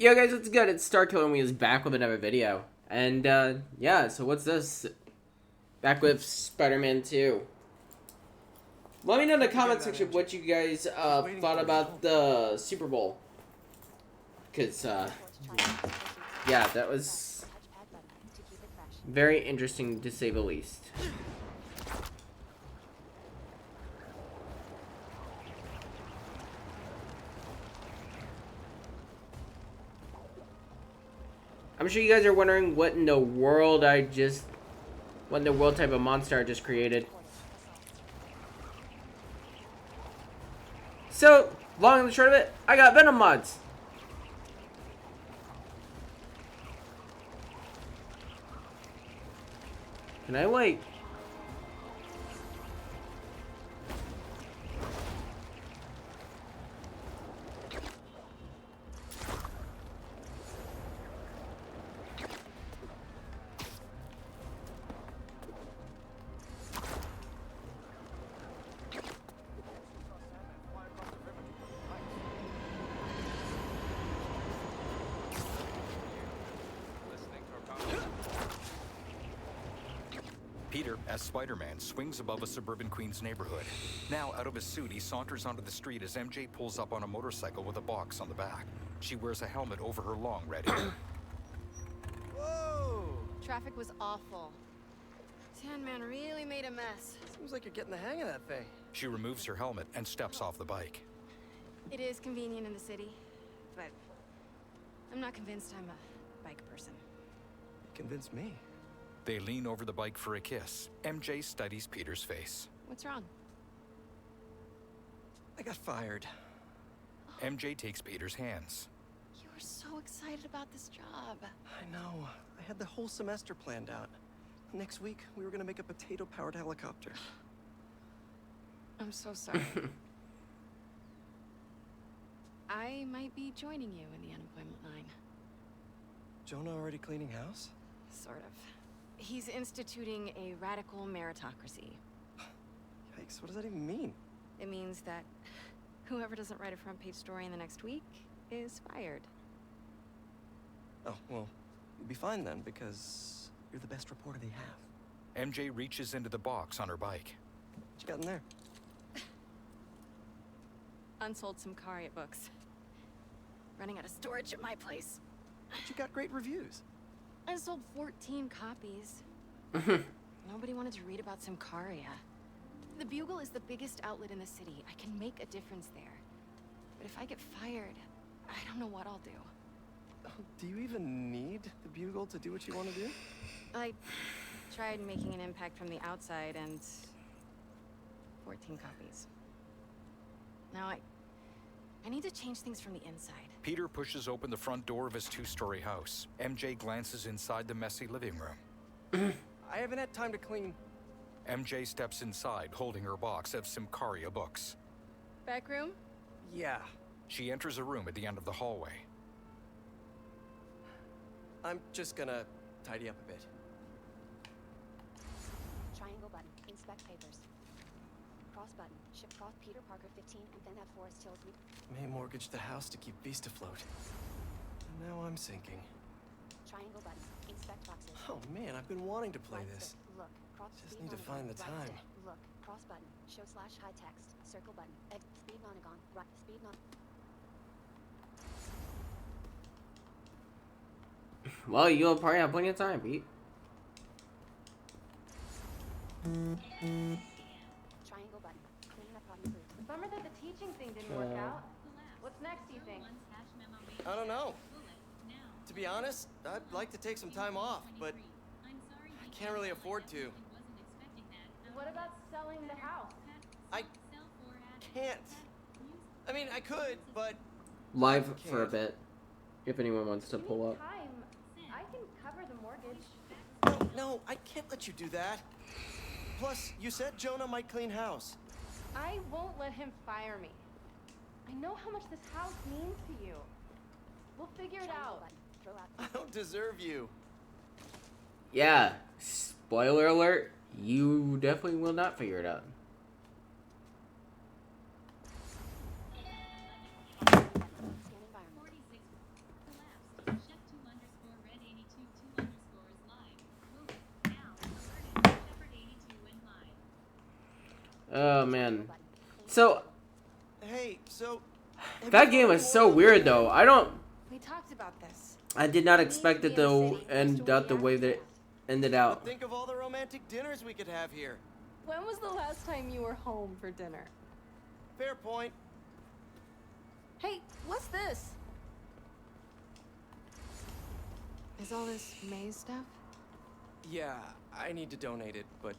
Yo guys, what's good? It's StarKiller and we is back with another video. And yeah, so what's this? Back with Spider-Man 2. Let me know in the comment section what you guys thought about the Super Bowl. Cause yeah, that was very interesting to say the least. I'm sure you guys are wondering what in the world what in the world type of monster I just created. So, long and the short of it, I got Venom mods. Can I wait? Peter, as Spider-Man, swings above a suburban Queens neighborhood. Now, out of his suit, he saunters onto the street as MJ pulls up on a motorcycle with a box on the back. She wears a helmet over her long red hair. Whoa! Traffic was awful. Sandman really made a mess. Seems like you're getting the hang of that thing. She removes her helmet and steps off the bike. It is convenient in the city, but I'm not convinced I'm a bike person. Convince me. They lean over the bike for a kiss. MJ studies Peter's face. What's wrong? I got fired. MJ takes Peter's hands. You were so excited about this job. I know. I had the whole semester planned out. Next week, we were gonna make a potato-powered helicopter. I'm so sorry. I might be joining you in the unemployment line. Jonah already cleaning house? Sort of. He's instituting a radical meritocracy. Yikes, what does that even mean? It means that whoever doesn't write a front-page story in the next week is fired. Oh, well, you'll be fine then, because you're the best reporter they have. MJ reaches into the box on her bike. What you got in there? Unsold Simcaria books. Running out of storage at my place. But you got great reviews. I sold 14 copies. Nobody wanted to read about Simcaria. The Bugle is the biggest outlet in the city. I can make a difference there. But if I get fired, I don't know what I'll do. Oh, do you even need the Bugle to do what you want to do? I tried making an impact from the outside and 14 copies. Now I need to change things from the inside. Peter pushes open the front door of his two-story house. MJ glances inside the messy living room. I haven't had time to clean. MJ steps inside, holding her box of Simcaria books. Back room? Yeah. She enters a room at the end of the hallway. I'm just gonna tidy up a bit. Triangle button. Inspect papers. Cross button. Ship cross Peter Parker 15 and then have Forest Hills. May mortgage the house to keep Beast afloat. And now I'm sinking. Triangle button. Inspect boxes. Oh man, I've been wanting to play Right this. stick. Look. Cross Just speed need to monogon. find the Right time. stick. Look. Cross button. Show slash high text. Circle button. Speed monogon. Right. Speed non. Well, you'll probably have plenty of time, Pete. Triangle button. Clean up on the boot. Bummer that the teaching thing didn't work out. What's next, do you think? I don't know. To be honest, I'd like to take some time off, but I can't really afford to. What about selling the house? I can't. I mean, I could, but Live I for a can't. bit, if anyone wants to pull up. Time. I can cover the mortgage. No, I can't let you do that. Plus, you said Jonah might clean house. I won't let him fire me. I know how much this house means to you. We'll figure it Triangle out. button. Throw out. I don't deserve you. Yeah, spoiler alert, you definitely will not figure it out. Scan environment. man. So Hey, so... that game was so weird though. We talked about this. I did not expect it to end up the way that it ended But out. think of all the romantic dinners we could have here. When was the last time you were home for dinner? Fair point. Hey, what's this? Is all this May's stuff? Yeah, I need to donate it, but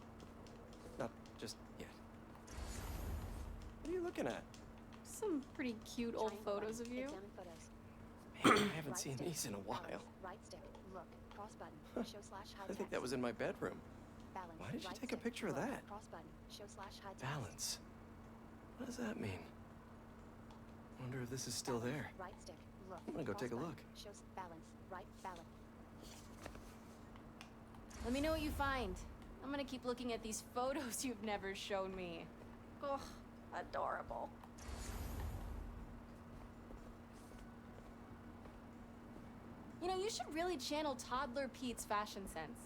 not just yet. What are you looking at? Some pretty cute old photos of you. Examine photos. Man, I haven't seen these in a while. Right stick. Look. Cross button. Show slash hide I think text. that was in my bedroom. Balance. Why did you Right take a stick. picture of Look. that? Cross button. Show slash hide text. Balance. What does that mean? Wonder if this is still Balance. there. Right stick. Look. I'm gonna go Cross take a button. look. Shows balance. Right balance. Let me know what you find. I'm gonna keep looking at these photos you've never shown me. Ugh, adorable. You know, you should really channel Toddler Pete's fashion sense.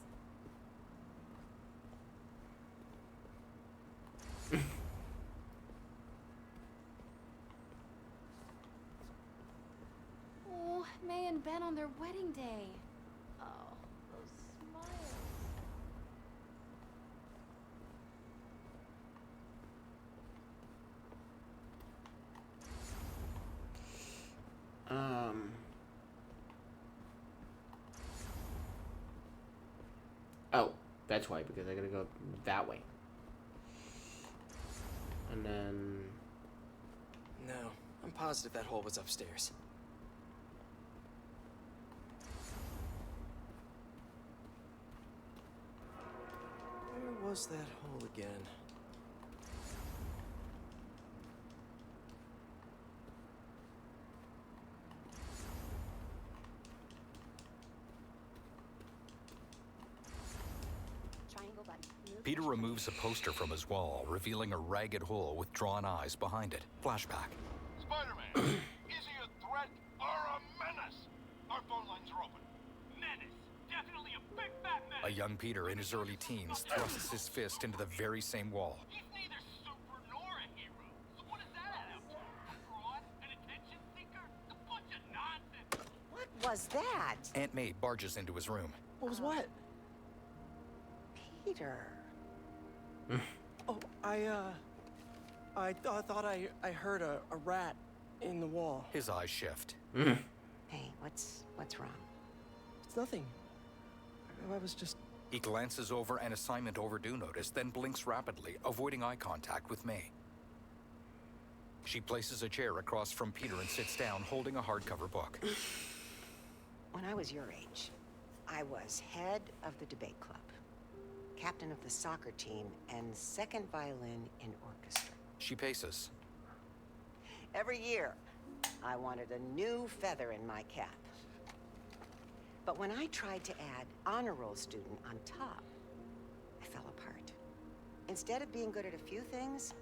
Oh, May and Ben on their wedding day. Oh, those smiles. Oh, that's why, because I gotta go that way. And then... No, I'm positive that hole was upstairs. Where was that hole again? Triangle button. Move Peter push button. removes a poster from his wall, revealing a ragged hole with drawn eyes behind it. Flashback. Spider-Man, is he a threat or a menace? Our phone lines are open. Menace. Definitely a big fat A menace. young Peter in his early teens thrusts his fist into the very same wall. He's neither super nor a hero. So what does that add up to? A fraud? An attention seeker? A bunch of nonsense. What was that? Aunt May barges into his room. What was what? Peter. Oh, I thought I heard a rat in the wall. His eyes shift. Hey, what's wrong? It's nothing. I was just... He glances over an assignment overdue notice, then blinks rapidly, avoiding eye contact with May. She places a chair across from Peter and sits down, holding a hardcover book. When I was your age, I was head of the debate club, captain of the soccer team, and second violin in orchestra. She paces. Every year, I wanted a new feather in my cap. But when I tried to add honor roll student on top, I fell apart. Instead of being good at a few things,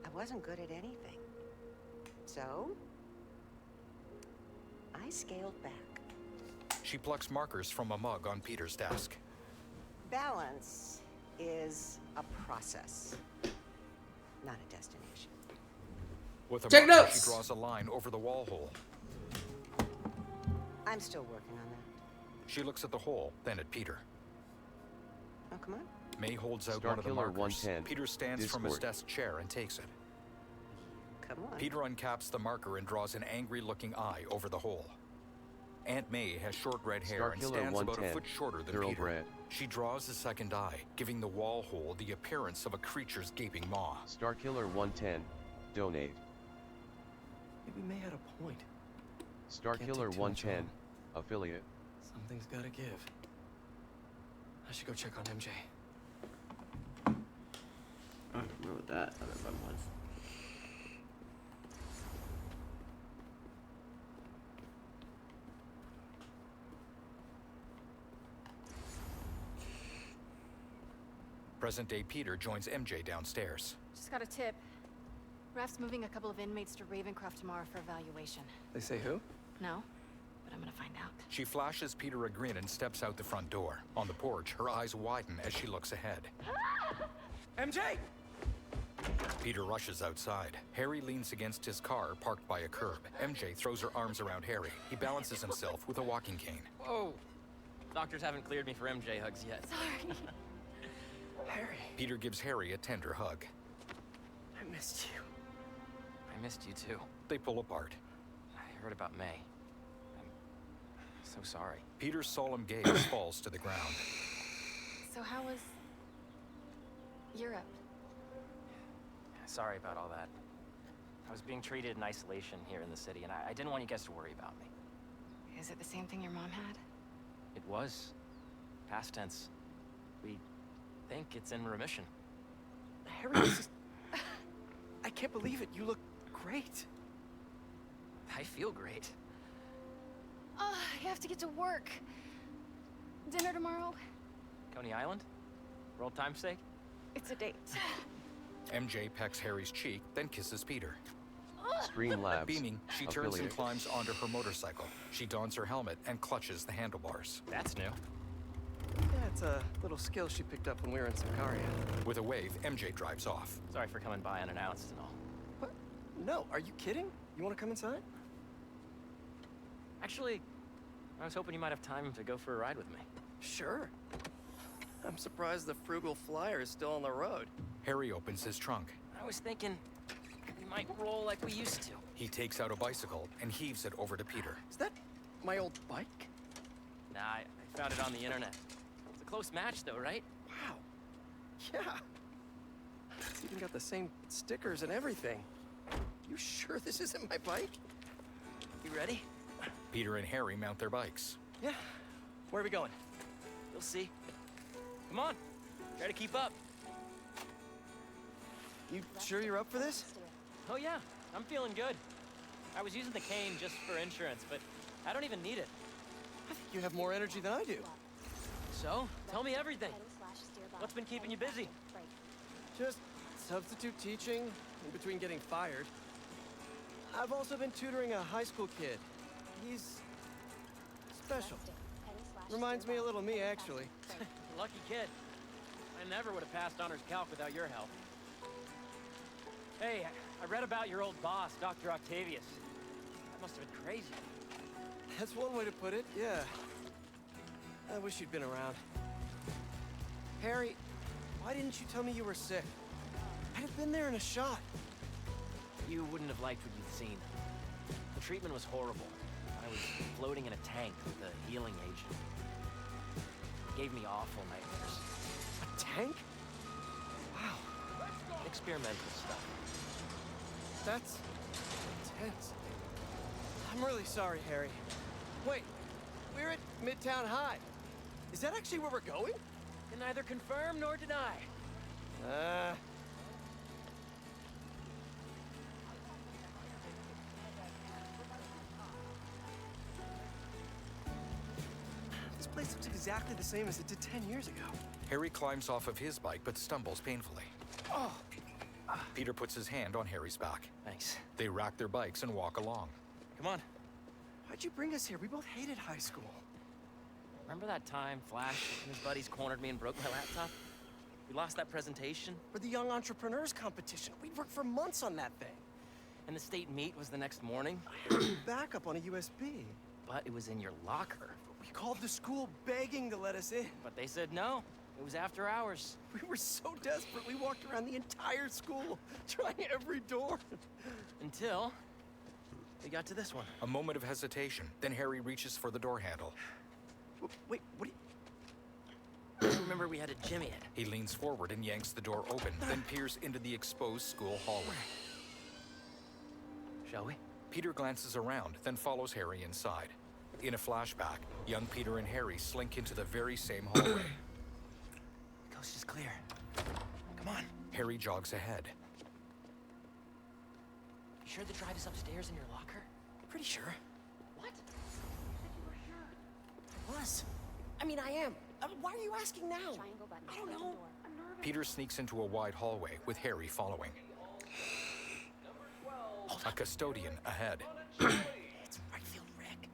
I wasn't good at anything. So, I scaled back. She plucks markers from a mug on Peter's desk. Balance is a process, not a destination. With a Take marker, notes! she draws a line over the wall hole. I'm still working on that. She looks at the hole, then at Peter. Oh, come on. May holds out Star one of the Killer markers. 110, Peter stands from his Discord. desk chair and takes it. Come on. Peter uncaps the marker and draws an angry-looking eye over the hole. Aunt May has short red hair Star and Killer stands about a 110, foot shorter than Peter. thoroughbred. She draws a second eye, giving the wall hole the appearance of a creature's gaping maw. Starkiller 110, donate. Maybe May had a point. Starkiller take too much 110, on. affiliate. Something's gotta give. I should go check on MJ. I don't know what that other button was. Present-day Peter joins MJ downstairs. Just got a tip. Raph's moving a couple of inmates to Ravencroft tomorrow for evaluation. They say who? No, but I'm gonna find out. She flashes Peter a grin and steps out the front door. On the porch, her eyes widen as she looks ahead. MJ! Peter rushes outside. Harry leans against his car, parked by a curb. MJ throws her arms around Harry. He balances himself with a walking cane. Whoa. Doctors haven't cleared me for MJ hugs yet. Sorry. Harry, Peter gives Harry a tender hug. I missed you. I missed you too. They pull apart. I heard about May. I'm so sorry. Peter's solemn gaze falls to the ground. So how was Europe? Sorry about all that. I was being treated in isolation here in the city, and I didn't want you guys to worry about me. Is it the same thing your mom had? It was. Past tense. We think it's in remission. Harry, this is... I can't believe it. You look great. I feel great. I have to get to work. Dinner tomorrow? Coney Island? For old time's sake? It's a date. MJ pecks Harry's cheek, then kisses Peter. Streamlabs. Beaming, she turns and affiliate. climbs onto her motorcycle. She dons her helmet and clutches the handlebars. That's new. Yeah, it's a little skill she picked up when we were in Sicaria. With a wave, MJ drives off. Sorry for coming by unannounced and all. What? No, are you kidding? You want to come inside? Actually, I was hoping you might have time to go for a ride with me. Sure. I'm surprised the frugal flyer is still on the road. Harry opens his trunk. I was thinking we might roll like we used to. He takes out a bicycle and heaves it over to Peter. Is that my old bike? Nah, I found it on the internet. It's a close match though, right? Wow. Yeah. It's even got the same stickers and everything. You sure this isn't my bike? You ready? Peter and Harry mount their bikes. Yeah. Where are we going? You'll see. Come on. Try to keep up. You sure you're up for this? Oh yeah, I'm feeling good. I was using the cane just for insurance, but I don't even need it. I think you have more energy than I do. So, tell me everything. What's been keeping you busy? Just substitute teaching in between getting fired. I've also been tutoring a high school kid. He's special. Reminds me a little of me, actually. Lucky kid. I never would have passed honors calc without your help. Hey, I read about your old boss, Dr. Octavius. That must have been crazy. That's one way to put it, yeah. I wish you'd been around. Harry, why didn't you tell me you were sick? I'd have been there in a shot. You wouldn't have liked what you'd seen. The treatment was horrible. I was floating in a tank with a healing agent. It gave me awful nightmares. A tank? Wow, Experimental stuff. that's intense. I'm really sorry, Harry. Wait, we're at Midtown High. Is that actually where we're going? Can neither confirm nor deny. This place looks exactly the same as it did 10 years ago. Harry climbs off of his bike but stumbles painfully. Oh, Peter puts his hand on Harry's back. Thanks. They rack their bikes and walk along. Come on. why'd you bring us here? We both hated high school. Remember that time Flash and his buddies cornered me and broke my laptop? We lost that presentation, For the Young Entrepreneurs Competition. We'd worked for months on that thing. and the state meet was the next morning, Backup on a USB. but it was in your locker. We called the school begging to let us in. But they said no. It was after hours. We were so desperate, we walked around the entire school, trying every door. Until we got to this one. A moment of hesitation, then Harry reaches for the door handle. Wait, what do you... Remember we had a jimmy it. He leans forward and yanks the door open, then peers into the exposed school hallway. Shall we? Peter glances around, then follows Harry inside. In a flashback, young Peter and Harry slink into the very same hallway. The coast is clear. Come on. Harry jogs ahead. You sure the drive is upstairs in your locker? Pretty sure. What? I was. I mean, I am. Why are you asking now? Triangle button. I don't Open know. door. Peter sneaks into a wide hallway with Harry following. A custodian ahead. It's Redfield Rick.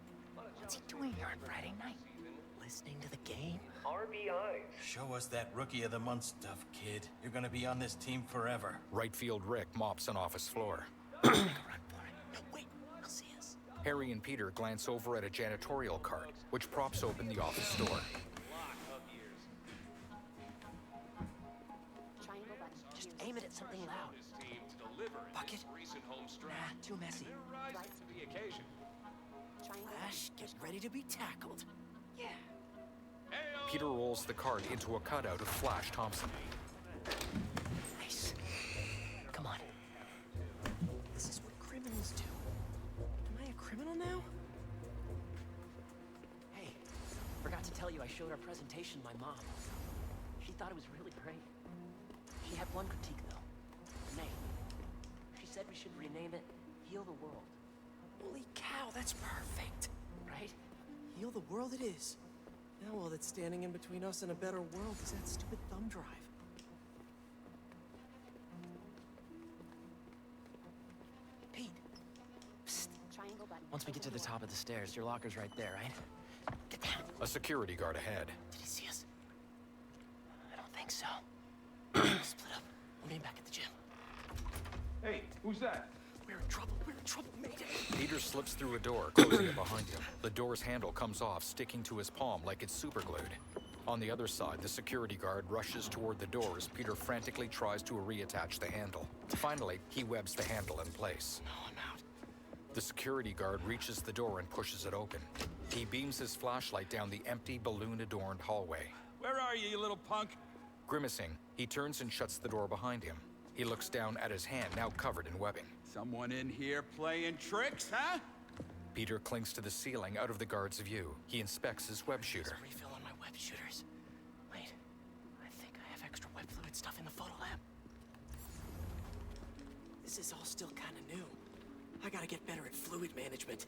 What's he doing here on Friday night? listening to the game? Show us that Rookie of the Month stuff, kid. You're gonna be on this team forever. Right field Rick mops an office floor. Make a run for it. No, wait. He'll see us. Harry and Peter glance over at a janitorial cart, which props open the office door. Triangle button. Just aim it at something loud. Bucket? Nah, too messy. Triangle Flash, get ready to be tackled. Yeah. Peter rolls the cart into a cutout of Flash Thompson. Nice. Come on. This is what criminals do. Am I a criminal now? Hey, forgot to tell you I showed our presentation to my mom. She thought it was really great. She had one critique though. The name. She said we should rename it Heal the World. Holy cow, that's perfect. Right? Heal the world it is. Now all that's standing in between us and a better world is that stupid thumb drive. Pete. Psst. Triangle button. Once we get to the top of the stairs, your locker's right there, right? Get down. A security guard ahead. Did he see us? I don't think so. Split up. We'll meet back at the gym. Hey, who's that? We're in trouble. We're in trouble. Mayday. Peter slips through a door, closing it behind him. The door's handle comes off, sticking to his palm like it's superglued. On the other side, the security guard rushes toward the door as Peter frantically tries to reattach the handle. Finally, he webs the handle in place. No, I'm out. The security guard reaches the door and pushes it open. He beams his flashlight down the empty, balloon-adorned hallway. Where are you little punk? Grimacing, he turns and shuts the door behind him. He looks down at his hand, now covered in webbing. Someone in here playing tricks, huh? Peter clings to the ceiling out of the guard's view. He inspects his web There's shooter. a refill on my web shooters. Wait, I think I have extra web fluid stuff in the photo lab. This is all still kind of new. I gotta get better at fluid management.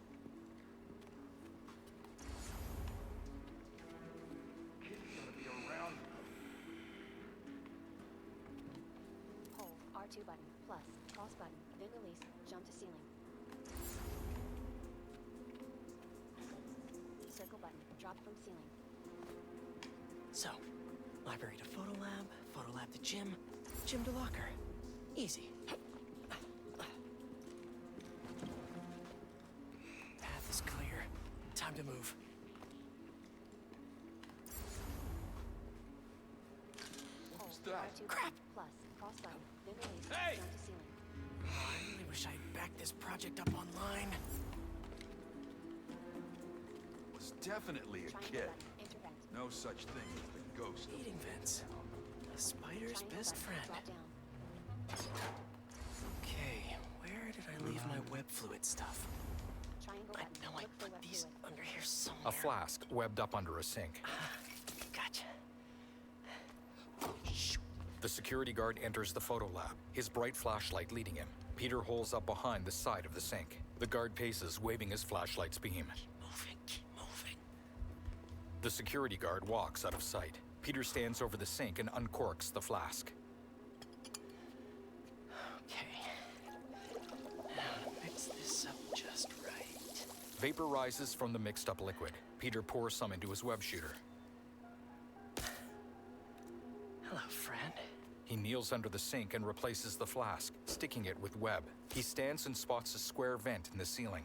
Hold R2 button. Plus. Cross button. Then release. Jump to ceiling. Circle button. Drop from ceiling. So, library to photo lab to gym, gym to locker. Easy. Path is clear. Time to move. Hold that? R2 Crap. button. Plus. Cross button. Then release. Hey! Jump to ceiling. I really wish I'd backed this project up online. Was definitely a Triangle kid. button. Intervent. No such thing as the ghost. Eating vents. A spider's Triangle best button. friend. Drop down. Okay, where did I leave my web fluid stuff? Triangle I button. know I Look for put web these fluid. under here somewhere. A flask webbed up under a sink. Gotcha. Oh, shoot. The security guard enters the photo lab, his bright flashlight leading him. Peter holes up behind the side of the sink. The guard paces, waving his flashlight's beam. Keep moving. The security guard walks out of sight. Peter stands over the sink and uncorks the flask. Okay. Now mix this up just right. Vapor rises from the mixed-up liquid. Peter pours some into his web shooter. Hello, friend. He kneels under the sink and replaces the flask, sticking it with web. He stands and spots a square vent in the ceiling.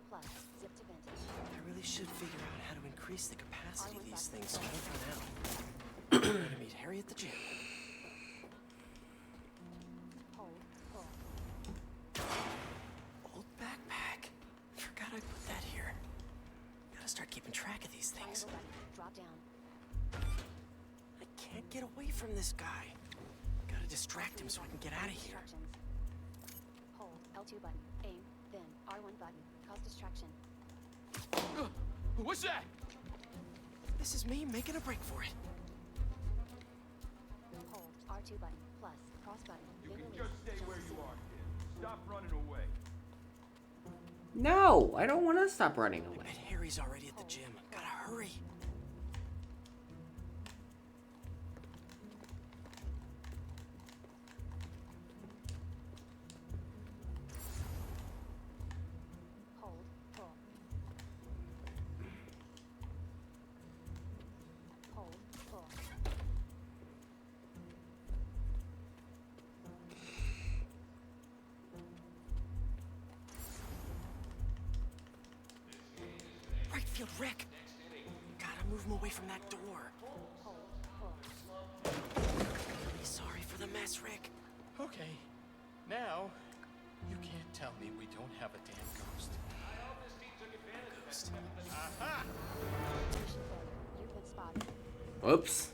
Plus. Zip to vent. I really should figure out how to increase the capacity of R1 these button. things to keep run out. I'm gonna meet Harry at the gym. Hold. Pull. Old backpack. Forgot I put that here. Gotta start keeping track of these things. Triangle button. Drop down. I can't get away from this guy. Gotta distract him so I can get out of here. Instructions. Hold L2 button. Aim. Then R1 button. Cause distraction. What's that? This is me making a break for it. Hold R2 button. Plus. Cross button. You Then can release. just stay Jump where to you ceiling. are, kid. Stop running away. No, I don't want to stop running I away. bet Harry's already at the gym. Gotta hurry. Hold. Pull. Right field, Rick. Gotta move him away from that door. Really sorry for the mess, Rick. Okay. Now, you can't tell me we don't have a damn ghost. Ghost. Aha! Mission failure. You've been spotted. Whoops.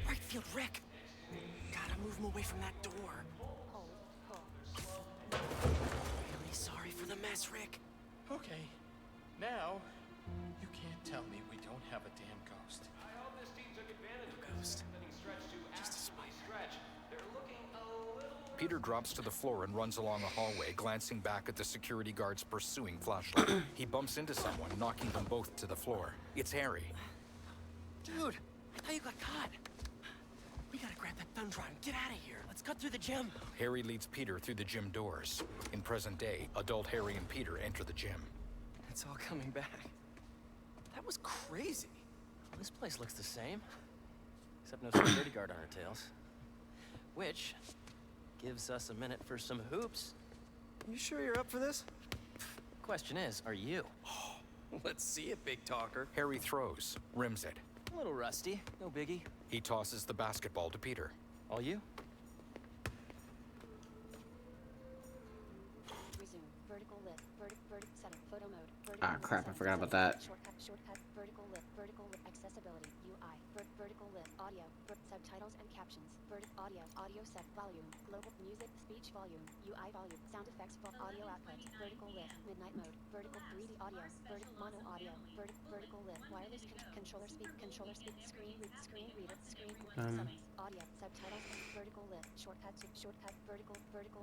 Right field, Rick. Gotta move him away from that door. Hold. Pull. Really sorry for the mess, Rick. Okay. Now, you can't tell me we don't have a damn ghost. No ghost. Just a spider. Peter drops to the floor and runs along a hallway, glancing back at the security guard's pursuing flashlight. He bumps into someone, knocking them both to the floor. It's Harry. Dude, I thought you got caught. We gotta grab that thumb drive and get out of here. Let's cut through the gym. Harry leads Peter through the gym doors. In present day, adult Harry and Peter enter the gym. It's all coming back. That was crazy. Well, this place looks the same. Except no security guard on our tails. Which gives us a minute for some hoops. You sure you're up for this? Question is, are you? Let's see it, big talker. Harry throws, rims it. A little rusty, no biggie. He tosses the basketball to Peter. All you? Resume. Vertical lift. Vertical setting. Photo mode. Ah, crap, I forgot about that. Shortcut. Vertical lift. Accessibility. UI. Vertical lift. Audio. Subtitles and captions. Audio. Audio set. Volume. Global music. Speech volume. UI volume. Sound effects. Audio output. Vertical lift. Midnight mode. Vertical 3D audio. Mono audio. Vertical lift. Wireless controller speak. Screen reader. Settings. Audio. Subtitles. Vertical lift. Shortcut. Vertical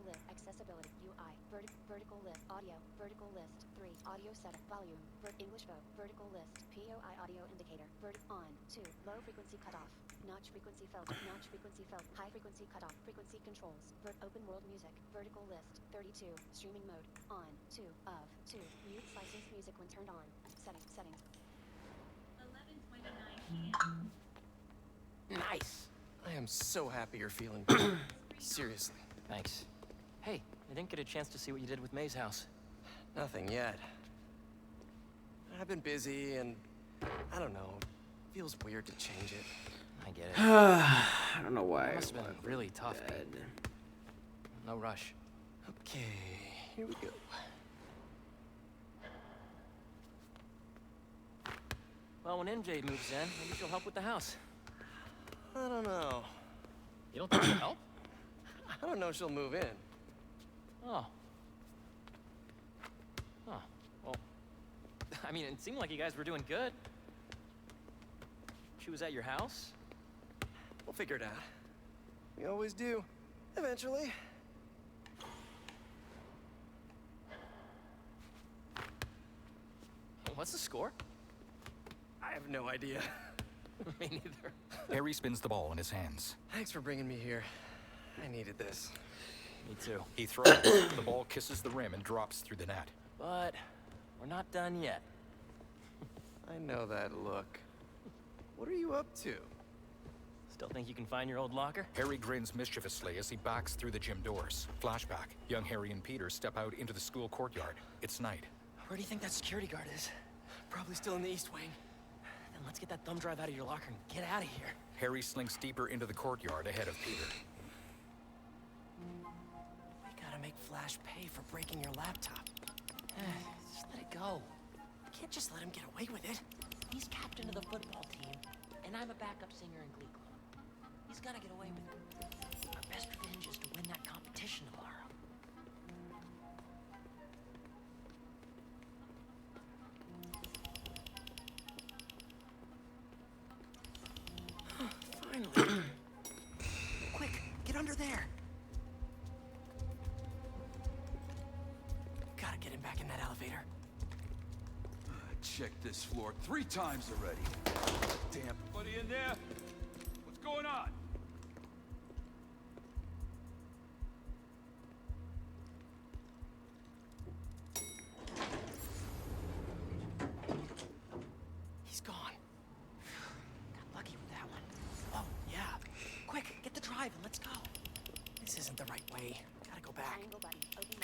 lift. Accessibility. UI. Vertical lift. Audio. Vertical list. 3. Audio setting. Volume. English vote. Vertical list. POI audio indicator. On. 2. Low frequency cutoff. Notch frequency felt. High frequency cutoff. Frequency controls. Open world music. Vertical list. 32. Streaming mode. On. 2. Of. 2. Mute licensed music when turned on. Settings. 11:29 p.m. Nice. I am so happy you're feeling better. Seriously. Thanks. Hey, I didn't get a chance to see what you did with May's house. Nothing yet. I've been busy and I don't know. Feels weird to change it. I get it. I don't know why. It must have been really tough. Bed. No rush. Okay, here we go. Well, when MJ moves in, maybe she'll help with the house. I don't know. You don't think she'll help? I don't know if she'll move in. Oh. Oh, well, I mean, it seemed like you guys were doing good. She was at your house? We'll figure it out. We always do. Eventually. What's the score? I have no idea. Me neither. Harry spins the ball in his hands. Thanks for bringing me here. I needed this. Me too. He throws. The ball kisses the rim and drops through the net. But we're not done yet. I know that look. What are you up to? Still think you can find your old locker? Harry grins mischievously as he backs through the gym doors. Flashback. Young Harry and Peter step out into the school courtyard. It's night. Where do you think that security guard is? Probably still in the East Wing. Then let's get that thumb drive out of your locker and get out of here. Harry slinks deeper into the courtyard ahead of Peter. We gotta make Flash pay for breaking your laptop. Just let it go. I can't just let him get away with it. He's captain of the football team, and I'm a backup singer in Glee Club. He's gotta get away with it. Our best revenge is to win that competition tomorrow. Finally. Quick, get under there. Gotta get him back in that elevator. Checked this floor 3 times already. Damn, buddy in there? What's going on?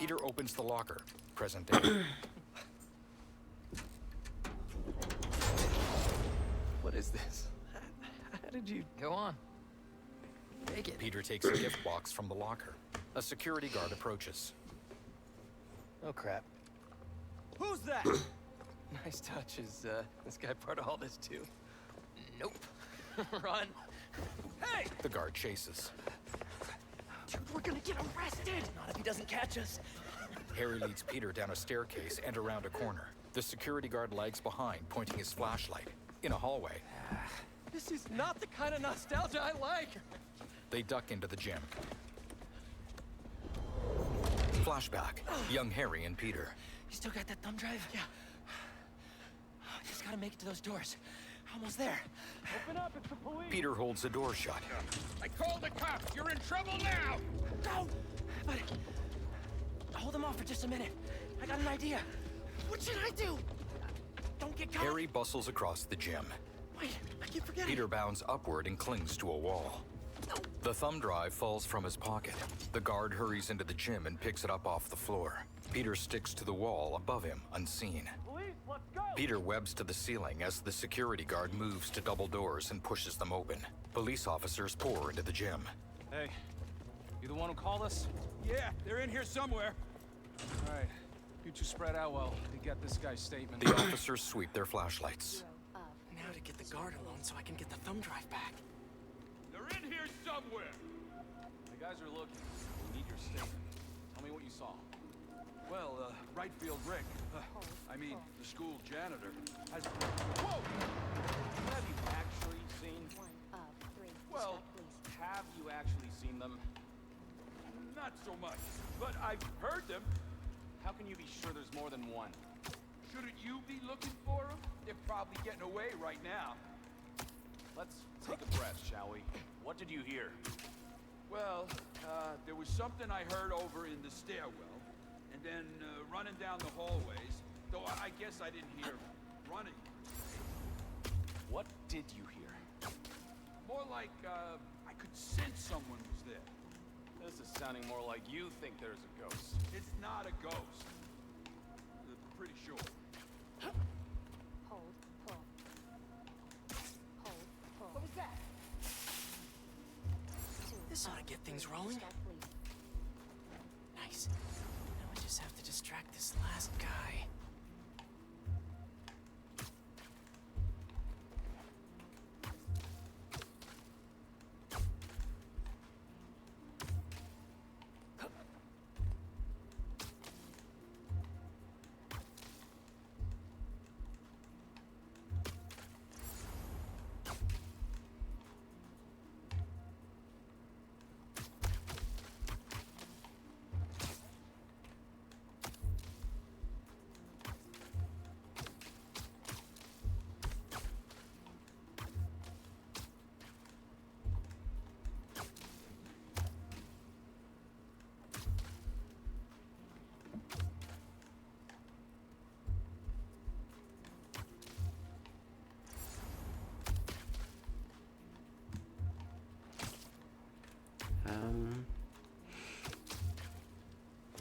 Peter opens the locker. Present day. What is this? How did you... Go on. Take it. Peter takes a gift box from the locker. A security guard approaches. Oh, crap. Who's that? Nice touch. Is this guy part of all this, too? Nope. Run. Hey! The guard chases. Dude, we're gonna get arrested! Not if he doesn't catch us. Harry leads Peter down a staircase and around a corner. The security guard lags behind, pointing his flashlight. In a hallway, This is not the kind of nostalgia I like. they duck into the gym. Flashback. Young Harry and Peter. You still got that thumb drive? Yeah. Just gotta make it to those doors. Almost there. Open up, it's the police. Peter holds the door shut. I called the cops. You're in trouble now. Go! But hold them off for just a minute. I got an idea. What should I do? Don't get caught. Harry bustles across the gym. Wait, I keep forgetting. Peter bounds upward and clings to a wall. The thumb drive falls from his pocket. The guard hurries into the gym and picks it up off the floor. Peter sticks to the wall above him, unseen. Police, let's go. Peter webs to the ceiling as the security guard moves to double doors and pushes them open. Police officers pour into the gym. Hey, you the one who called us? Yeah, they're in here somewhere. All right, you two spread out while we get this guy's statement. The officers sweep their flashlights. Now to get the guard alone so I can get the thumb drive back. They're in here somewhere. The guys are looking. We need your statement. Tell me what you saw. Well, right field Rick. I mean, the school janitor has. Whoa! Have you actually seen? Well, have you actually seen them? Not so much, but I've heard them. How can you be sure there's more than one? Shouldn't you be looking for them? They're probably getting away right now. Let's take a breath, shall we? What did you hear? Well, there was something I heard over in the stairwell, and then running down the hallways, though I guess I didn't hear running. What did you hear? More like, I could sense someone was there. This is sounding more like you think there's a ghost. It's not a ghost. Pretty sure. Hold, pull. Hold, pull. What was that? This ought to get things rolling. Start bleeding. Nice. Now I just have to distract this last guy.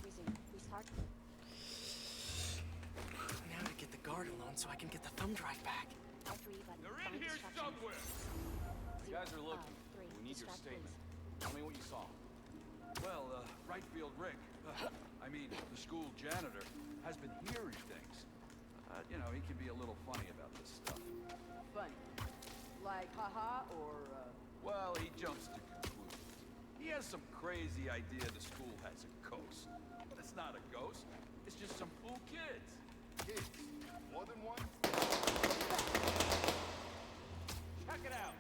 Resume. Restart. Now to get the guard alone so I can get the thumb drive back. L3 button. They're in Find here instructions. somewhere. The guys are looking. Three. We need your Distract, statement. please. Tell me what you saw. Well, right field Rick. I mean, the school janitor has been hearing things. You know, he can be a little funny about this stuff. Funny. Like, haha, or, Well, he jumps to conclusions. He has some crazy idea the school has a ghost. But it's not a ghost. It's just some fool kids. Kids? More than one? Check it out.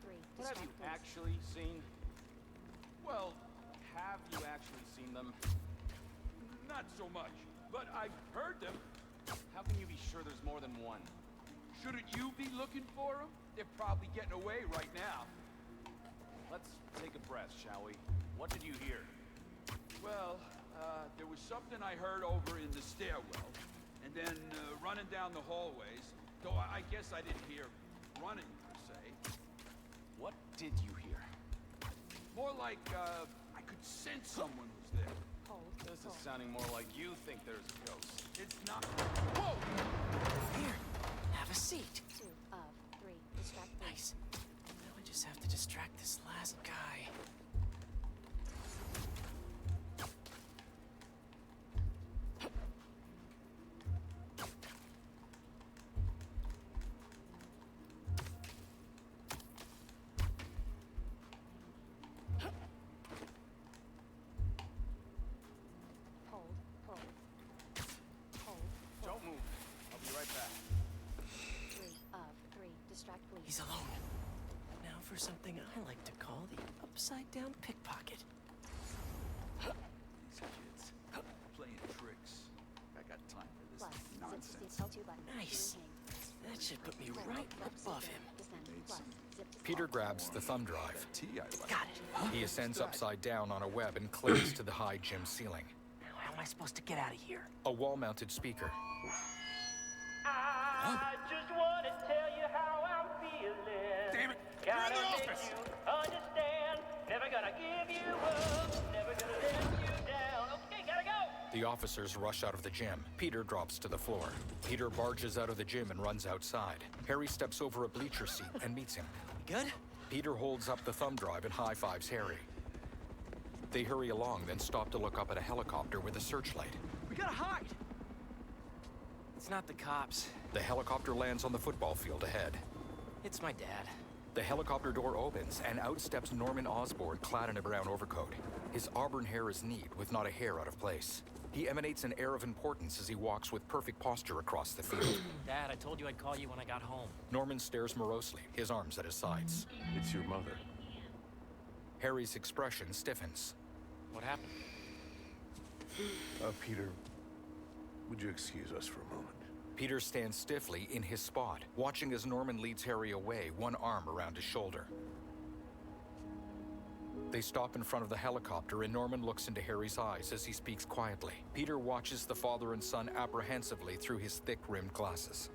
3. What have you Distract, please. actually seen? Well, Have you actually seen them? not so much. But I've heard them. How can you be sure there's more than one? Shouldn't you be looking for them? They're probably getting away right now. Let's take a breath, shall we? What did you hear? Well, there was something I heard over in the stairwell, and then running down the hallways, though I guess I didn't hear running per se. What did you hear? More like, I could sense someone was there. Hold, This is sounding more like you think there's a ghost. It's not. Whoa! Here, have a seat. 2 of 3. Distract, please. Nice. Now I just have to distract this last guy. Hold, hold. Hold. Don't move. I'll be right back. 3 of 3. Distract, please. He's alone. Now for something I like to call the upside-down pickpocket. These kids playing tricks. I got time for this Plus, nonsense. zip to L2 button. Nice. That should put me right above him. Descend. Plus, zip to Peter grabs the thumb drive. That tea I like. Got it. He ascends upside down on a web and clings to the high gym ceiling. Now how am I supposed to get out of here? A wall-mounted speaker. I just want to tell you how I'm feeling. Damn it! Gotta You're in the make office! you understand. Never gonna give you up. Never gonna let you down. Okay, gotta go. The officers rush out of the gym. Peter drops to the floor. Peter barges out of the gym and runs outside. Harry steps over a bleacher seat and meets him. Good? Peter holds up the thumb drive and high-fives Harry. They hurry along, then stop to look up at a helicopter with a searchlight. We gotta hide! It's not the cops. The helicopter lands on the football field ahead. It's my dad. The helicopter door opens, and out steps Norman Osborn, clad in a brown overcoat. His auburn hair is neat, with not a hair out of place. He emanates an air of importance as he walks with perfect posture across the field. Dad, I told you I'd call you when I got home. Norman stares morosely, his arms at his sides. It's your mother. Harry's expression stiffens. What happened? Peter, would you excuse us for a moment? Peter stands stiffly in his spot, watching as Norman leads Harry away, one arm around his shoulder. They stop in front of the helicopter, and Norman looks into Harry's eyes as he speaks quietly. Peter watches the father and son apprehensively through his thick-rimmed glasses.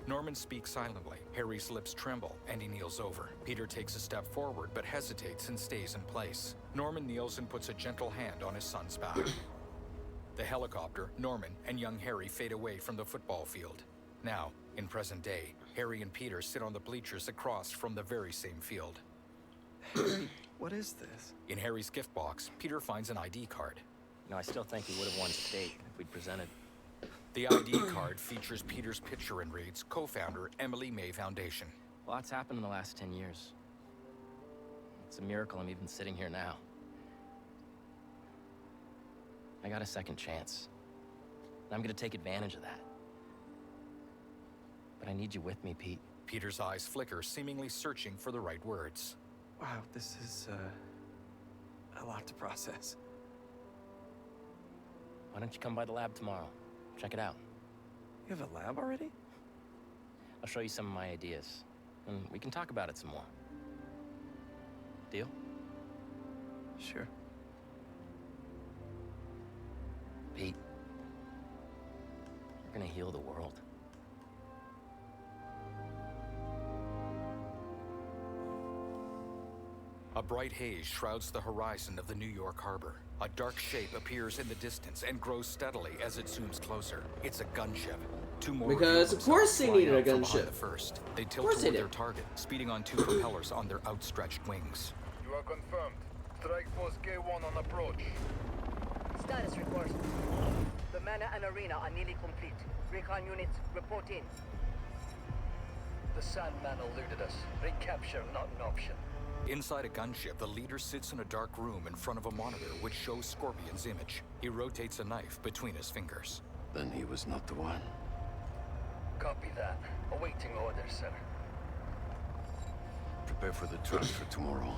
Norman speaks silently. Harry's lips tremble, and he kneels over. Peter takes a step forward, but hesitates and stays in place. Norman kneels and puts a gentle hand on his son's back. The helicopter, Norman, and young Harry fade away from the football field. Now, in present day, Harry and Peter sit on the bleachers across from the very same field. Harry, what is this? In Harry's gift box, Peter finds an ID card. No, I still think he would have won state if we'd presented. The ID card features Peter's picture and reads, co-founder, Emily May Foundation. Lots happened in the last 10 years. It's a miracle I'm even sitting here now. I got a second chance. And I'm gonna take advantage of that. But I need you with me, Pete. Peter's eyes flicker, seemingly searching for the right words. Wow, this is, a lot to process. Why don't you come by the lab tomorrow? Check it out. You have a lab already? I'll show you some of my ideas. And we can talk about it some more. Deal? Sure. Pete, we're gonna heal the world. A bright haze shrouds the horizon of the New York harbor. A dark shape appears in the distance and grows steadily as it zooms closer. It's a gunship. Two more Because of vehicles course they fly needed a out from behind gunship. The first. They tilt course they toward their did. target, speeding on two propellers on their outstretched wings. You are confirmed. Strike Force K1 on approach. Status report. The manor and arena are nearly complete. Recon units, report in. The Sandman eluded us. Recapture not an option. Inside a gunship, the leader sits in a dark room in front of a monitor which shows Scorpion's image. He rotates a knife between his fingers. Then he was not the one. Copy that. Awaiting orders, sir. Prepare for the transfer tomorrow.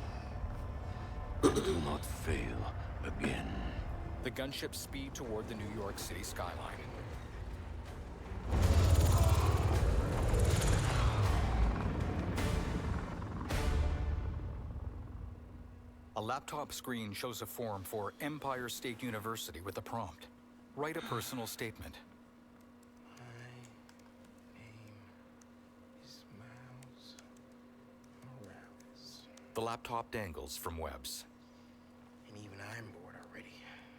Do not fail again. The gunships speed toward the New York City skyline. A laptop screen shows a form for Empire State University with a prompt. Write a personal statement. My name is Miles Morales. The laptop dangles from Webb's. And even I'm bored already.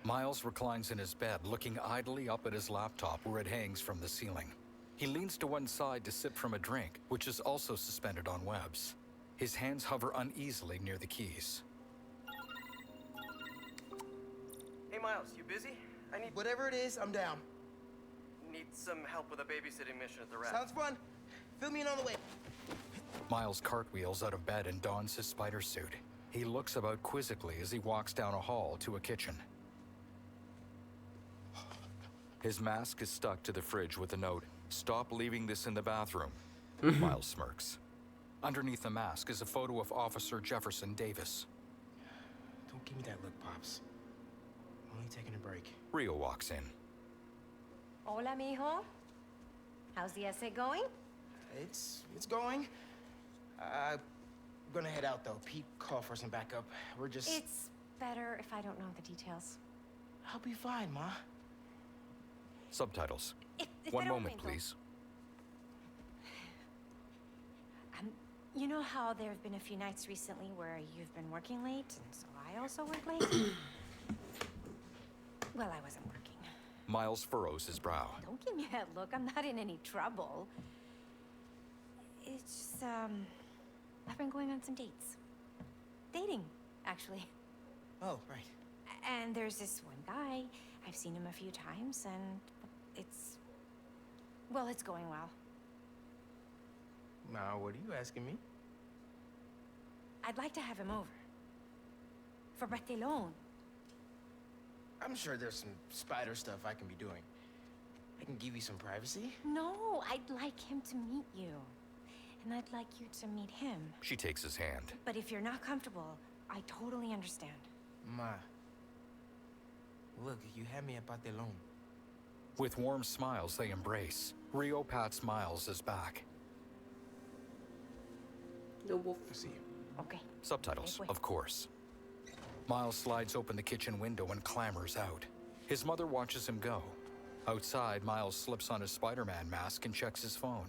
Miles reclines in his bed, looking idly up at his laptop where it hangs from the ceiling. He leans to one side to sip from a drink, which is also suspended on webs. His hands hover uneasily near the keys. Hey, Miles, you busy? I need... Whatever it is, I'm down. Need some help with a babysitting mission at the raft. Sounds fun. Fill me in on the way. Miles cartwheels out of bed and dons his spider suit. He looks about quizzically as he walks down a hall to a kitchen. His mask is stuck to the fridge with a note, "Stop leaving this in the bathroom." Miles smirks. Underneath the mask is a photo of Officer Jefferson Davis. Don't give me that look, Pops. I'm only taking a break. Rio walks in. Hola, mijo. How's the essay going? It's going. I'm gonna head out, though. Pete called for some backup. We're just... It's better if I don't know the details. I'll be fine, Ma. Subtitles. If One they don't moment, mind, please. You know how there have been a few nights recently where you've been working late, and so I also work late? Well, I wasn't working. Miles furrows his brow. Don't give me that look. I'm not in any trouble. It's just, I've been going on some dates. Dating, actually. Oh, right. And there's this one guy. I've seen him a few times, and it's... well, it's going well. Now, what are you asking me? I'd like to have him over. For thurlones. I'm sure there's some spider stuff I can be doing. I can give you some privacy. No, I'd like him to meet you. And I'd like you to meet him. She takes his hand. But if you're not comfortable, I totally understand. Ma. Look, you had me at thurlones. With warm smiles, they embrace. Rio pats Miles' back. No wolf. I'll see you. Okay. Subtitles, of course. Miles slides open the kitchen window and clambers out. His mother watches him go. Outside, Miles slips on his Spider-Man mask and checks his phone.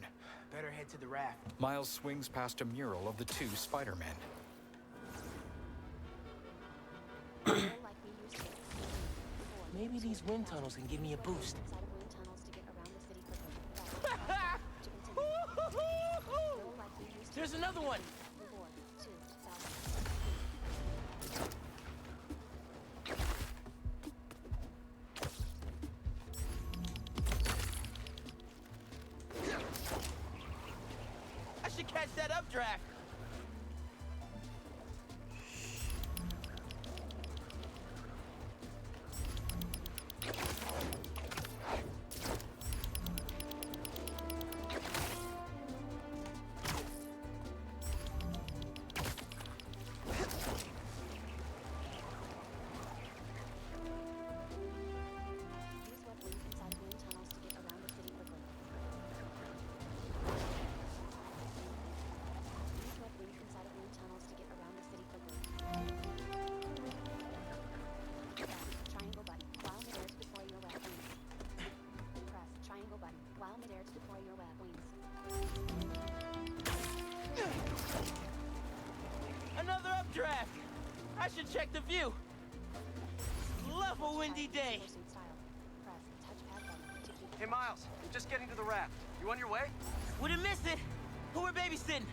Better head to the raft. Miles swings past a mural of the two Spider-Men. Maybe these wind tunnels can give me a boost. There's another one! I should catch that updraft! Another updraft! I should check the view. Love a windy day. Hey, Miles, I'm just getting to the raft. You on your way? Wouldn't miss it. Who we're babysitting?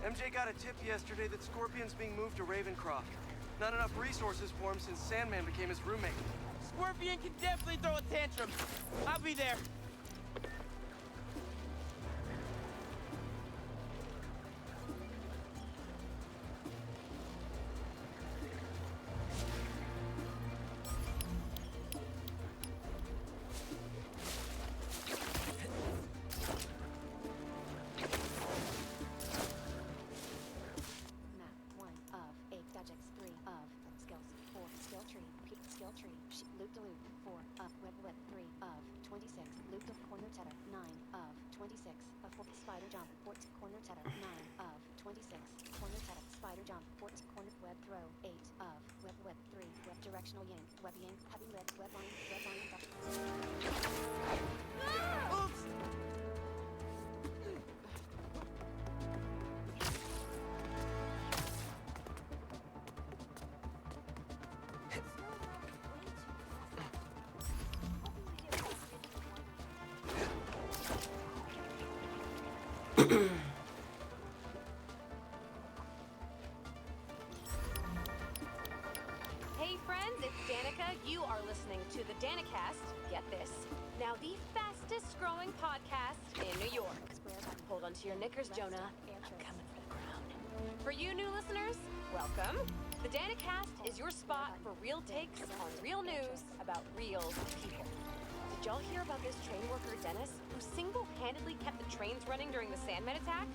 MJ got a tip yesterday that Scorpion's being moved to Ravencroft. Not enough resources for him since Sandman became his roommate. Scorpion can definitely throw a tantrum. I'll be there. Spider jump, fort, corner tether, 9 of 26, corner tether, spider jump, fort, corner, web throw, 8 of, web 3, web directional yank, heavy lift, web line, Oops! Hey friends, it's Danica. You are listening to the Danicast. Get this. Now the fastest growing podcast in New York. Hold on to your knickers, Jonah. I'm coming for the crown. For you new listeners, welcome. The Danicast is your spot for real takes on real news about real people. Did y'all hear about this train worker, Dennis, who single-handedly kept the trains running during the Sandman attack?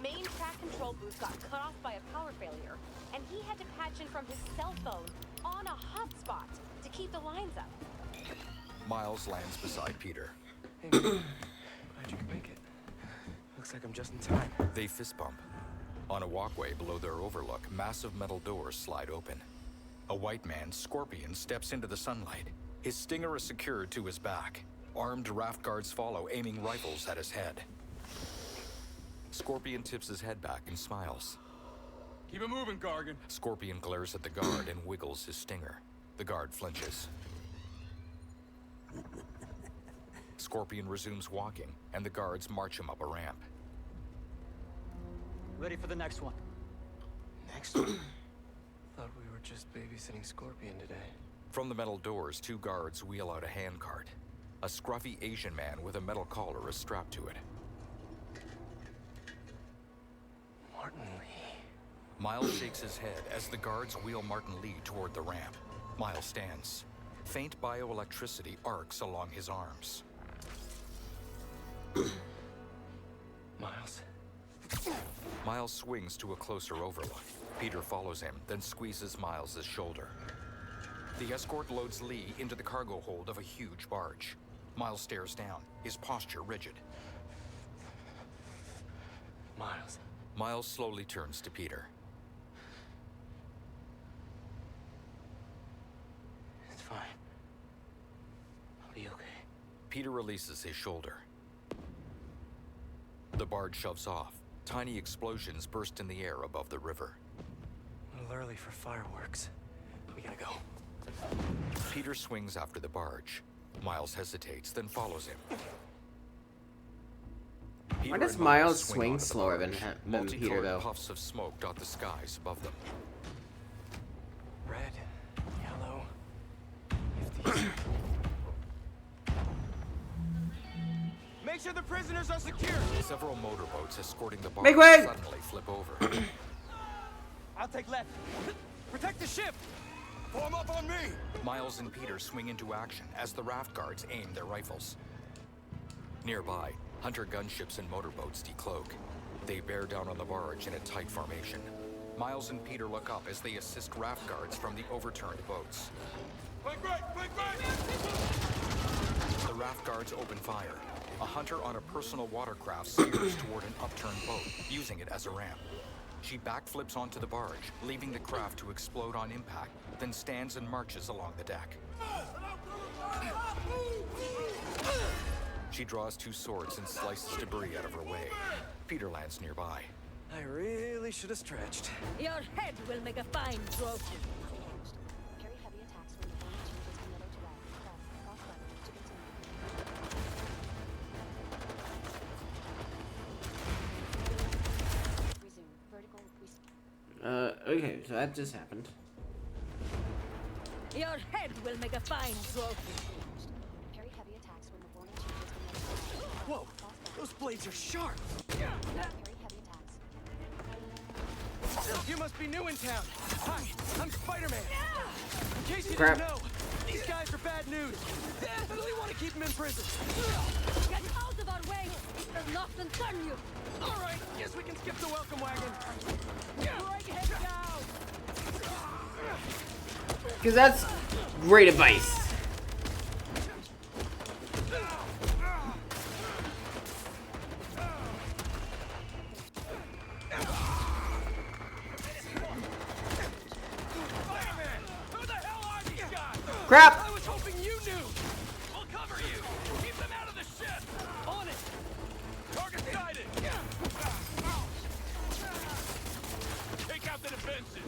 Main track control booth got cut off by a power failure, and he had to patch in from his cell phone on a hotspot to keep the lines up. Miles lands beside Peter. Hey, man. Glad you could make it. Looks like I'm just in time. They fist bump. On a walkway below their overlook, massive metal doors slide open. A white man, Scorpion, steps into the sunlight. His stinger is secured to his back. Armed raft guards follow, aiming rifles at his head. Scorpion tips his head back and smiles. Keep it moving, Gargan. Scorpion glares at the guard and wiggles his stinger. The guard flinches. Scorpion resumes walking, and the guards march him up a ramp. Ready for the next one. Next one? Thought we were just babysitting Scorpion today. From the metal doors, two guards wheel out a handcart. A scruffy Asian man with a metal collar is strapped to it. Martin Lee. Miles shakes his head as the guards wheel Martin Lee toward the ramp. Miles stands. Faint bioelectricity arcs along his arms. Miles. Miles swings to a closer overlook. Peter follows him, then squeezes Miles' shoulder. The escort loads Lee into the cargo hold of a huge barge. Miles stares down, his posture rigid. Miles. Miles slowly turns to Peter. It's fine. I'll be okay. Peter releases his shoulder. The barge shoves off. Tiny explosions burst in the air above the river. A little early for fireworks. We gotta go. Peter swings after the barge. Miles hesitates, then follows him. Why does Miles swing slower than Peter, though? Multicolored puffs of smoke dot the skies above them. Red, yellow. If these... Make sure the prisoners are secure! Several motorboats escorting the barge Make way! suddenly flip over. I'll take left. Protect the ship! Form up on me! Miles and Peter swing into action as the raft guards aim their rifles. Nearby, hunter gunships and motorboats decloak. They bear down on the barge in a tight formation. Miles and Peter look up as they assist raft guards from the overturned boats. Flank right! Flank right! The raft guards open fire. A hunter on a personal watercraft steers toward an upturned boat, using it as a ramp. She backflips onto the barge, leaving the craft to explode on impact, then stands and marches along the deck. She draws two swords and slices debris out of her way. Peter lands nearby. I really should have stretched. Your head will make a fine trophy. Carry heavy attacks when the phone changes from yellow to red. Press cross button to continue. Resume. Vertical. Okay, so that just happened. Your head will make a fine trophy. Carry heavy attacks when the phone changes from yellow to red. Whoa! Those blades are sharp! Carry heavy attacks. You must be new in town. Hi, I'm Spider-Man. In case you Crap. didn't know, these guys are bad news. Definitely want to keep them in prison. Get out of our way! It does not concern you! All right, guess we can skip the welcome wagon. Break him down! Because that's great advice. Crap! I was hoping you knew. We'll cover you. Keep them out of the ship. On it. Target sighted! Take out the defenses!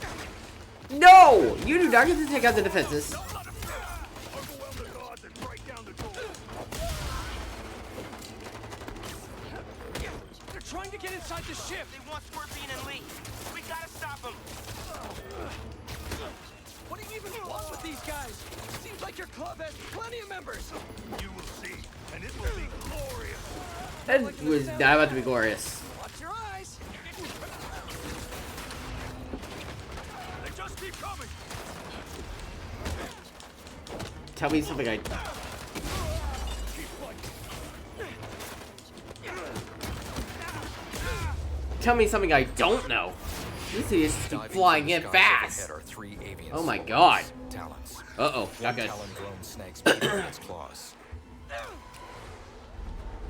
No! You do not get to take out the defenses. Overwhelm the guards and break down the door! trying to get inside the ship. They want Scorpion and Lee. We gotta stop them. What do you even want with these guys? Seems like your club has plenty of members. You will see, and it will be glorious. That was not about to be glorious. Watch your eyes. They just keep coming. Tell me something I... Tell me something I don't know. This thing is flying in fast. Oh my god. Talons. Uh-oh, not good. Talon drone snags Peter in its claws.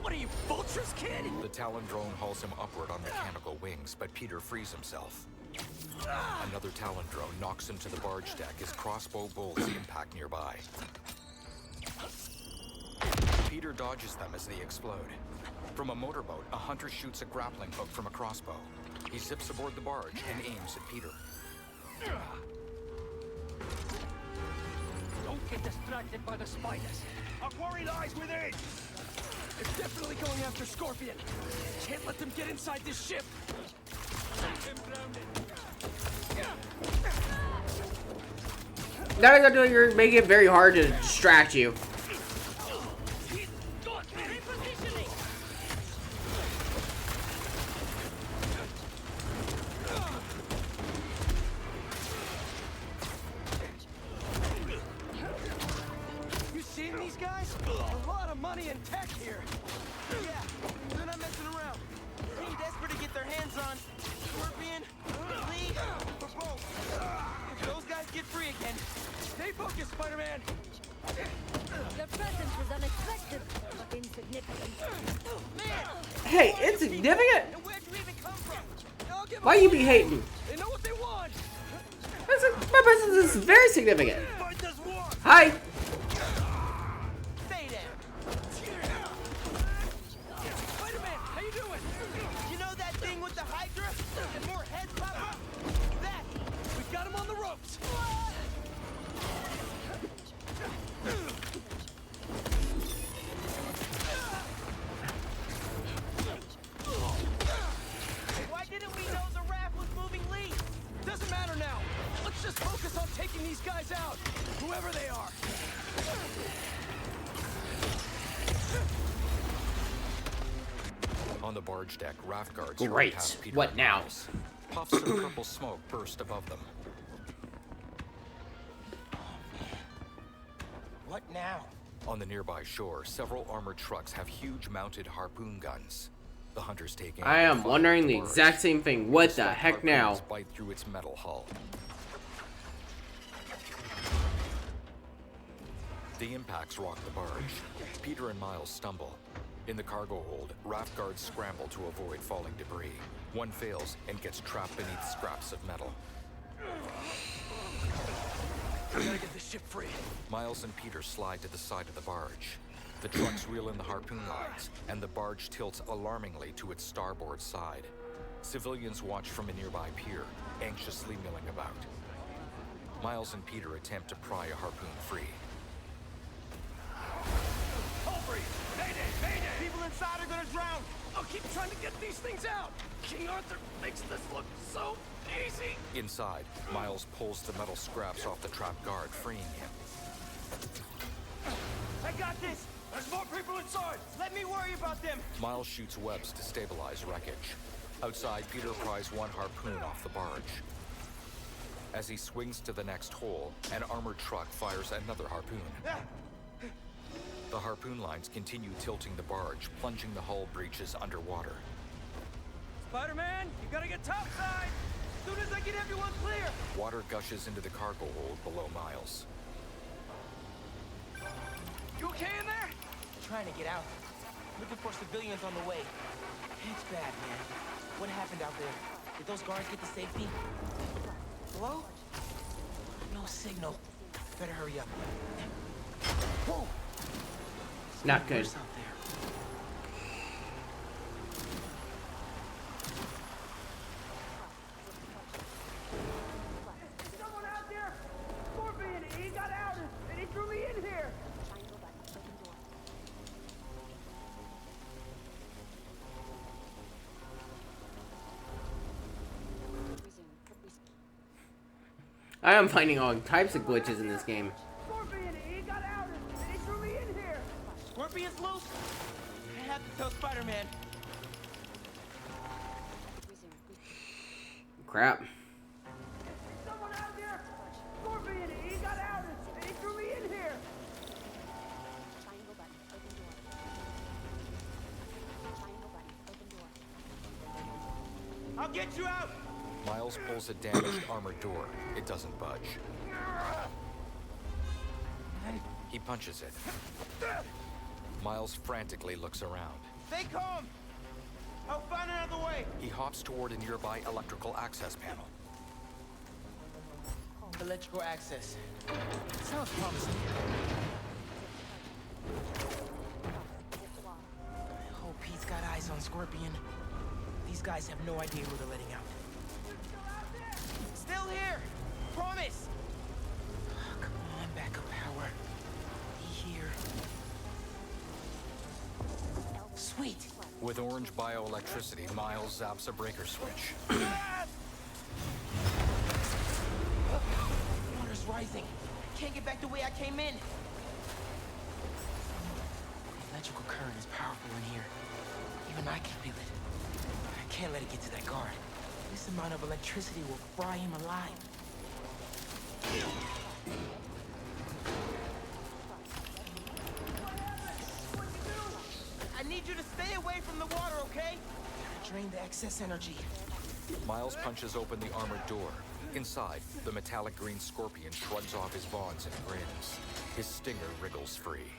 What are you, vultures, kid? The Talon drone hauls him upward on mechanical wings, but Peter frees himself. Another Talon drone knocks him to the barge deck as crossbow bolts impact nearby. Peter dodges them as they explode. From a motorboat, a hunter shoots a grappling hook from a crossbow. He zips aboard the barge and aims at Peter. Don't get distracted by the spiders. Our quarry lies within. They're definitely going after Scorpion. Can't let them get inside this ship. Now they're doing, you're making it very hard to distract you. You seen these guys? A lot of money and tech here. Yeah, they're not messing around. Being desperate to get their hands on Scorpion, Lee, or both. If those guys get free again, stay focused, Spider-Man. Your presence was unexpected, but insignificant. Hey, insignificant? Where'd you even come from? Why you be hating? They know what they want. My presence is very significant. Hi. Stay there. Spider-Man, how you doing? You know that thing with the Hydra? And more heads pop up? That! We got him on the ropes. Why didn't we know the raft was moving Lee? Doesn't matter now. Let's just focus on taking these guys out, whoever they are. On the barge deck, raft guards Great. hurry past Peter What and now? Miles. Puffs of purple smoke burst above them. What now? On the nearby shore, several armored trucks have huge mounted harpoon guns. The hunters take aim. I am wondering the exact same thing. What the heck now? Bite through its metal hull. The impacts rock the barge. Peter and Miles stumble. In the cargo hold, raft guards scramble to avoid falling debris. One fails and gets trapped beneath scraps of metal. We gotta get this ship free. Miles and Peter slide to the side of the barge. The trucks reel in the harpoon lines, and the barge tilts alarmingly to its starboard side. Civilians watch from a nearby pier, anxiously milling about. Miles and Peter attempt to pry a harpoon free. People inside are gonna drown! I'll keep trying to get these things out! King Arthur makes this look so easy! Inside, Miles pulls the metal scraps off the trapped guard, freeing him. I got this! There's more people inside! Let me worry about them! Miles shoots webs to stabilize wreckage. Outside, Peter pries one harpoon off the barge. As he swings to the next hole, an armored truck fires another harpoon. The harpoon lines continue tilting the barge, plunging the hull breaches underwater. Spider-Man, you gotta get topside! As soon as I get everyone clear! Water gushes into the cargo hold below Miles. You okay in there? Trying to get out. Looking for civilians on the way. It's bad, man. What happened out there? Did those guards get to safety? Hello? No signal. Better hurry up. Whoa! Not good. Someone out there! Scorpion, he got out and he threw me in here! I am finding all types of glitches in this game. Scorpion, he got out and he threw me in here. Scorpion's loose? I have to tell Spider-Man. Crap. Someone out there! Scorpion, he got out and he threw me in here. Triangle button, open door. Triangle button, open door. I'll get you out! Miles pulls a damaged armored door. It doesn't budge. He punches it. Miles frantically looks around. Stay calm! I'll find another way! He hops toward a nearby electrical access panel. Electrical access. Sounds promising. I hope he's got eyes on Scorpion. These guys have no idea who they're letting out. Still here! Promise! Come on, backup power. Be here. Sweet! With orange bioelectricity, Miles zaps a breaker switch. Water's rising. Can't get back the way I came in. The electrical current is powerful in here. Even I can feel it. I can't let it get to that guard. This amount of electricity will fry him alive. I need you to stay away from the water, okay? Drain the excess energy. Miles punches open the armored door. Inside, the metallic green Scorpion shrugs off his bonds and grins. His stinger wriggles free.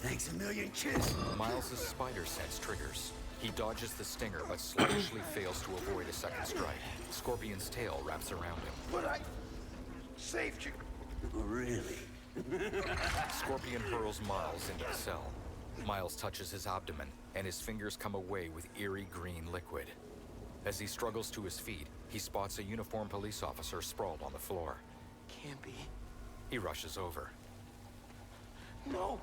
Thanks a million, kids. Miles' spider sense triggers. He dodges the stinger, but sluggishly fails to avoid a second strike. Scorpion's tail wraps around him. But I saved you. Oh, really? Scorpion hurls Miles into the cell. Miles touches his abdomen, and his fingers come away with eerie green liquid. As he struggles to his feet, he spots a uniformed police officer sprawled on the floor. Can't be. He rushes over. No!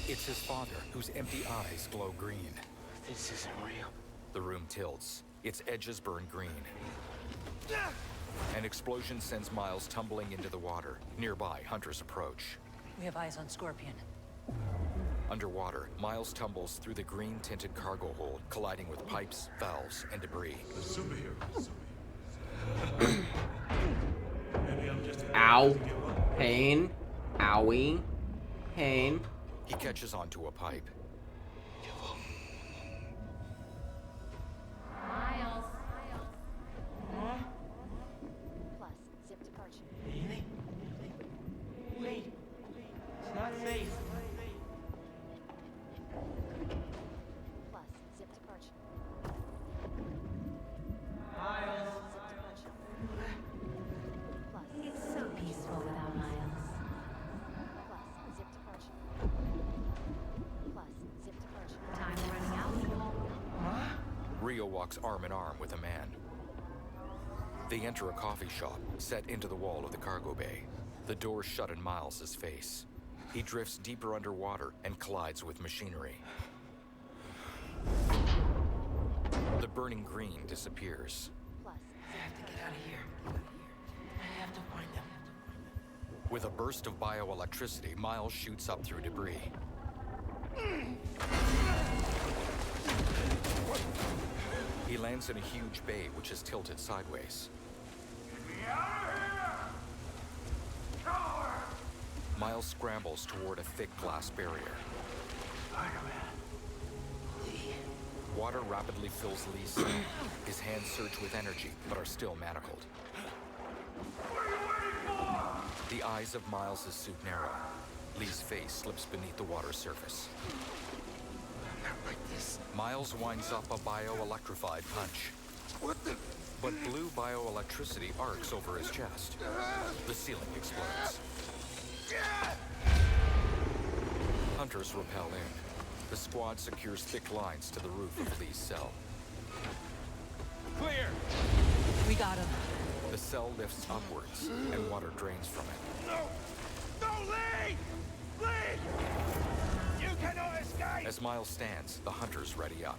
It's his father, whose empty eyes glow green. This isn't real. The room tilts. Its edges burn green. An explosion sends Miles tumbling into the water. Nearby, hunters approach. We have eyes on Scorpion. Underwater, Miles tumbles through the green-tinted cargo hold, colliding with pipes, valves, and debris. Ow. Pain. Owie. Pain. He catches onto a pipe. Miles. Plus, zip departure. Wait. It's not safe. Plus, zip departure. Miles. Plus. It's so peaceful without Miles. Plus, zip departure. Plus, zip departure. Time running out. Rio walks arm in arm with a man. They enter a coffee shop, set into the wall of the cargo bay. The doors shut in Miles' face. He drifts deeper underwater and collides with machinery. The burning green disappears. Plus, I have to get out of here. I have to find them. With a burst of bioelectricity, Miles shoots up through debris. He lands in a huge bay which is tilted sideways. Miles scrambles toward a thick glass barrier. Water rapidly fills Lee's cell. His hands surge with energy, but are still manacled. The eyes of Miles' suit narrow. Lee's face slips beneath the water surface. Miles winds up a bioelectrified punch. But blue bioelectricity arcs over his chest. The ceiling explodes. Hunters rappel in. The squad secures thick lines to the roof of Lee's cell. Clear! We got him. The cell lifts upwards, and water drains from it. No! No, Lee! Lee! You cannot escape! As Miles stands, the hunters ready up.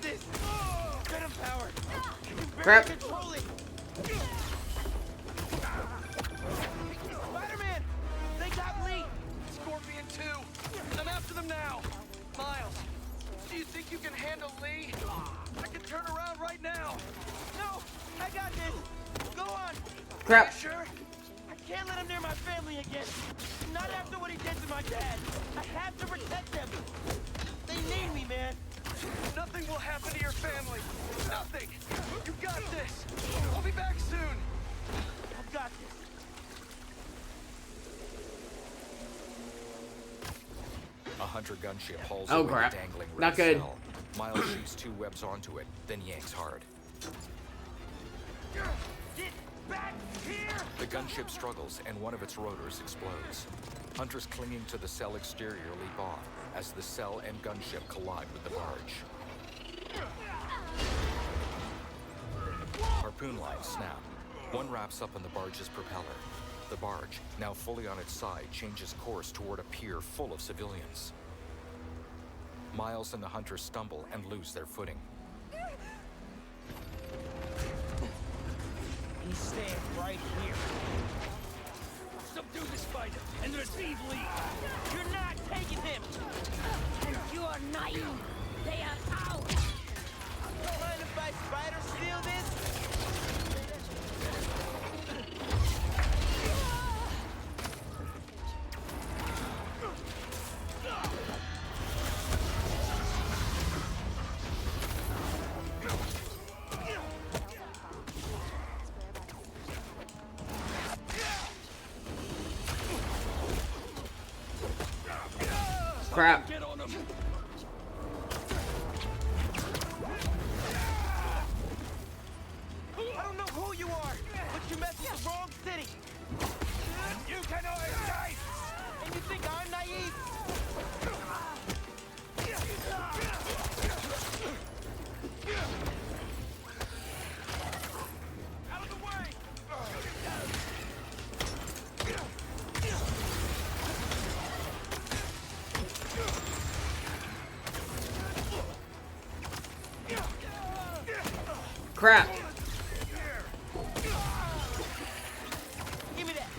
this! Venom power! You can barely Crap. control it! Spider-Man! They got Lee! Scorpion 2! I'm after them now! Miles, do you think you can handle Lee? I can turn around right now! No! I got this! Go on! Crap. You sure? I can't let him near my family again! Not after what he did to my dad! I have to protect them! They need me, man! Nothing will happen to your family! Nothing! You got this! I'll be back soon! I've got this! A hunter gunship hauls Oh, away crap. the dangling red Not good. cell. Miles shoots 2 webs onto it, then yanks hard. Get back here! The gunship struggles, and one of its rotors explodes. Hunters clinging to the cell exterior leap off as the cell and gunship collide with the barge. Harpoon lines snap. One wraps up on the barge's propeller. The barge, now fully on its side, changes course toward a pier full of civilians. Miles and the hunter stumble and lose their footing. He's staying right here. Subdue the spider and receive Lee. You're not taking him! And you are naive. They are ours. Mind if I spider steal this? Crap. Get on him. I don't know who you are, but you messed with the wrong city. You cannot escape. And you think I'm naive? Out of the way. Crap. Give me that.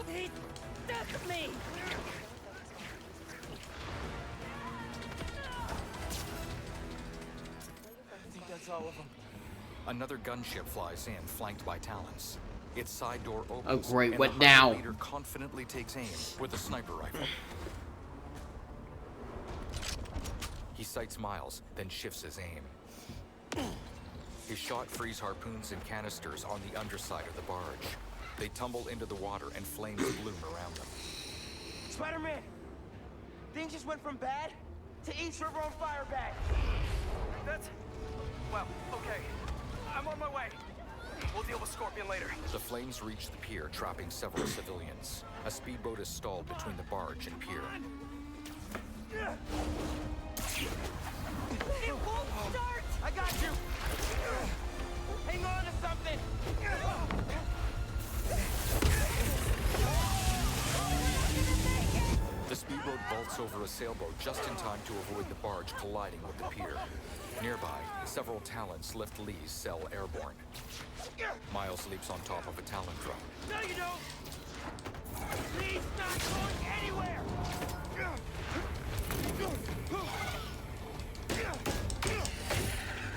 He took me. I think that's all of them. Another gunship flies in, flanked by Talons. Its side door opens. Oh, great. And What the hunter now? leader confidently takes aim with a sniper rifle. He sights Miles, then shifts his aim. His shot frees harpoons and canisters on the underside of the barge. They tumble into the water and flames bloom around them. Spider-Man! Things just went from bad to East River on fire bad. That's... well, okay. I'm on my way. We'll deal with Scorpion later. The flames reach the pier, trapping several civilians. A speedboat is stalled between the barge and pier. It won't start! I got you! Hang on to something! The speedboat vaults over a sailboat just in time to avoid the barge colliding with the pier. Nearby, several Talons lift Lee's cell airborne. Miles leaps on top of a Talon drone. No, you don't! He's not going anywhere!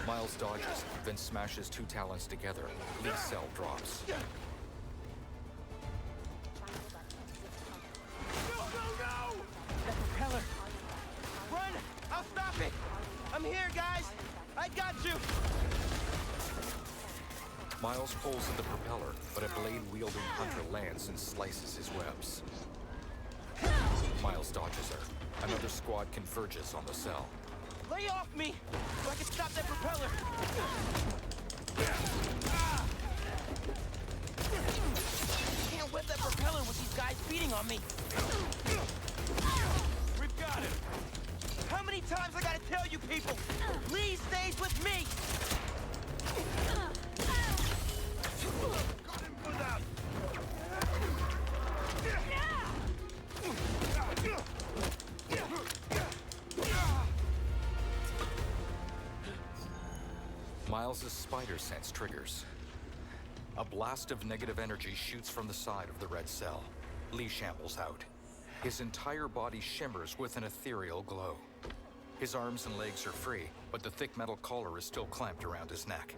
Miles dodges, then smashes 2 Talons together. Lee's cell drops. No, no, no! That propeller! Run! I'll stop it! I'm here, guys! I got you! Miles pulls at the propeller, but a blade-wielding hunter lands and slices his webs. Miles dodges her. Another squad converges on the cell. Lay off me, so I can stop that propeller! that propeller with these guys beating on me. We've got him. How many times I gotta tell you people? Lee stays with me. Got him for that. Miles's spider sense triggers. A blast of negative energy shoots from the side of the red cell. Lee shambles out. His entire body shimmers with an ethereal glow. His arms and legs are free, but the thick metal collar is still clamped around his neck.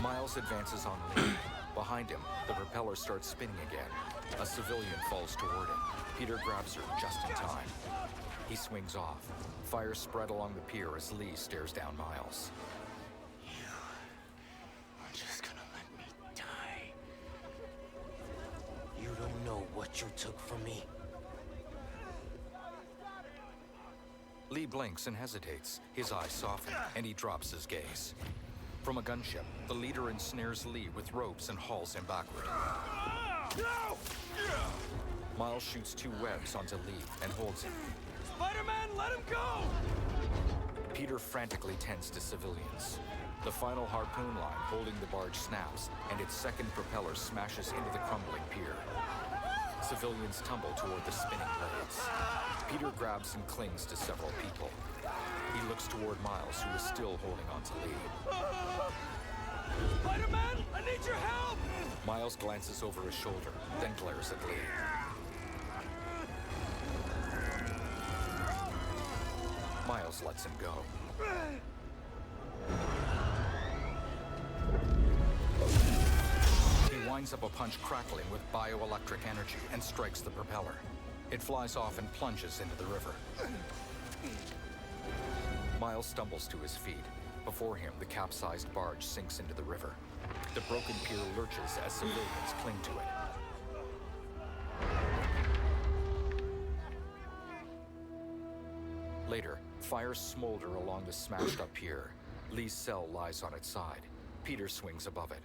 Miles advances on Lee. Behind him, the propeller starts spinning again. A civilian falls toward him. Peter grabs her just in time. He swings off. Fire spread along the pier as Lee stares down Miles. You're just gonna let me die. You don't know what you took from me. Lee blinks and hesitates. His eyes soften, and he drops his gaze. From a gunship, the leader ensnares Lee with ropes and hauls him backward. No! Miles shoots 2 webs onto Lee and holds him. Spider-Man, let him go! Peter frantically tends to civilians. The final harpoon line holding the barge snaps, and its second propeller smashes into the crumbling pier. Civilians tumble toward the spinning blades. Peter grabs and clings to several people. He looks toward Miles, who is still holding on to Lee. Spider-Man, I need your help! Miles glances over his shoulder, then glares at Lee. Miles lets him go. He winds up a punch crackling with bioelectric energy and strikes the propeller. It flies off and plunges into the river. Miles stumbles to his feet. Before him, the capsized barge sinks into the river. The broken pier lurches as civilians cling to it. Later, fires smolder along the smashed-up pier. Lee's cell lies on its side. Peter swings above it.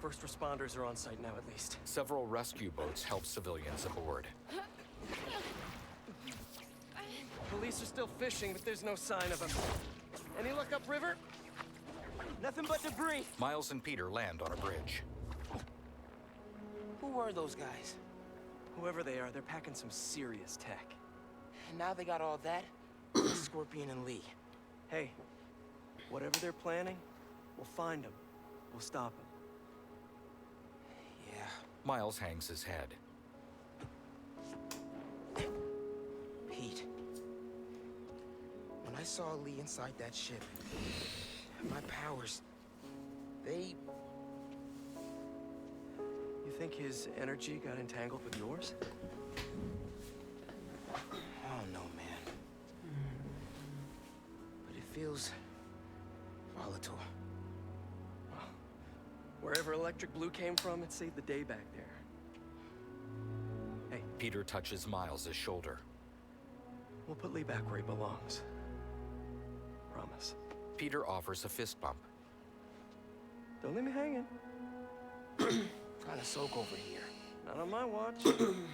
First responders are on site now, at least. Several rescue boats help civilians aboard. Police are still fishing, but there's no sign of them. Any luck upriver? Nothing but debris. Miles and Peter land on a bridge. Who were those guys? Whoever they are, they're packing some serious tech. And now they got all that? Scorpion and Lee. Hey, whatever they're planning, we'll find them. We'll stop them. Yeah. Miles hangs his head. Pete. When I saw Lee inside that ship, my powers, they... You think his energy got entangled with yours? I don't know, man. But it feels volatile. Well, wherever electric blue came from, it saved the day back there. Hey. Peter touches Miles' shoulder. We'll put Lee back where he belongs. Promise. Peter offers a fist bump. Don't leave me hanging. Trying to soak over here. Not on my watch. Come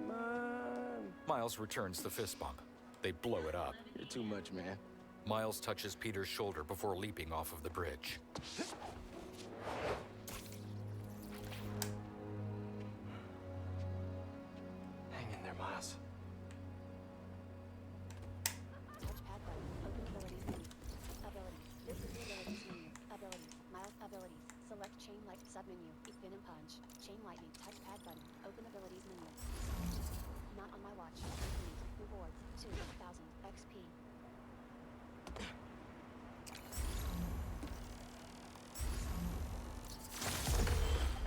on. Miles returns the fist bump. They blow it up. You're too much, man. Miles touches Peter's shoulder before leaping off of the bridge. Hang in there, Miles. Touchpad button. Open abilities menu. Abilities. This is the abilities menu. Abilities. Miles abilities. Select chain light submenu. Spin and punch. Chain lightning. Touchpad button. Open abilities menu. Not on my watch. Complete. Rewards. 2,000 XP.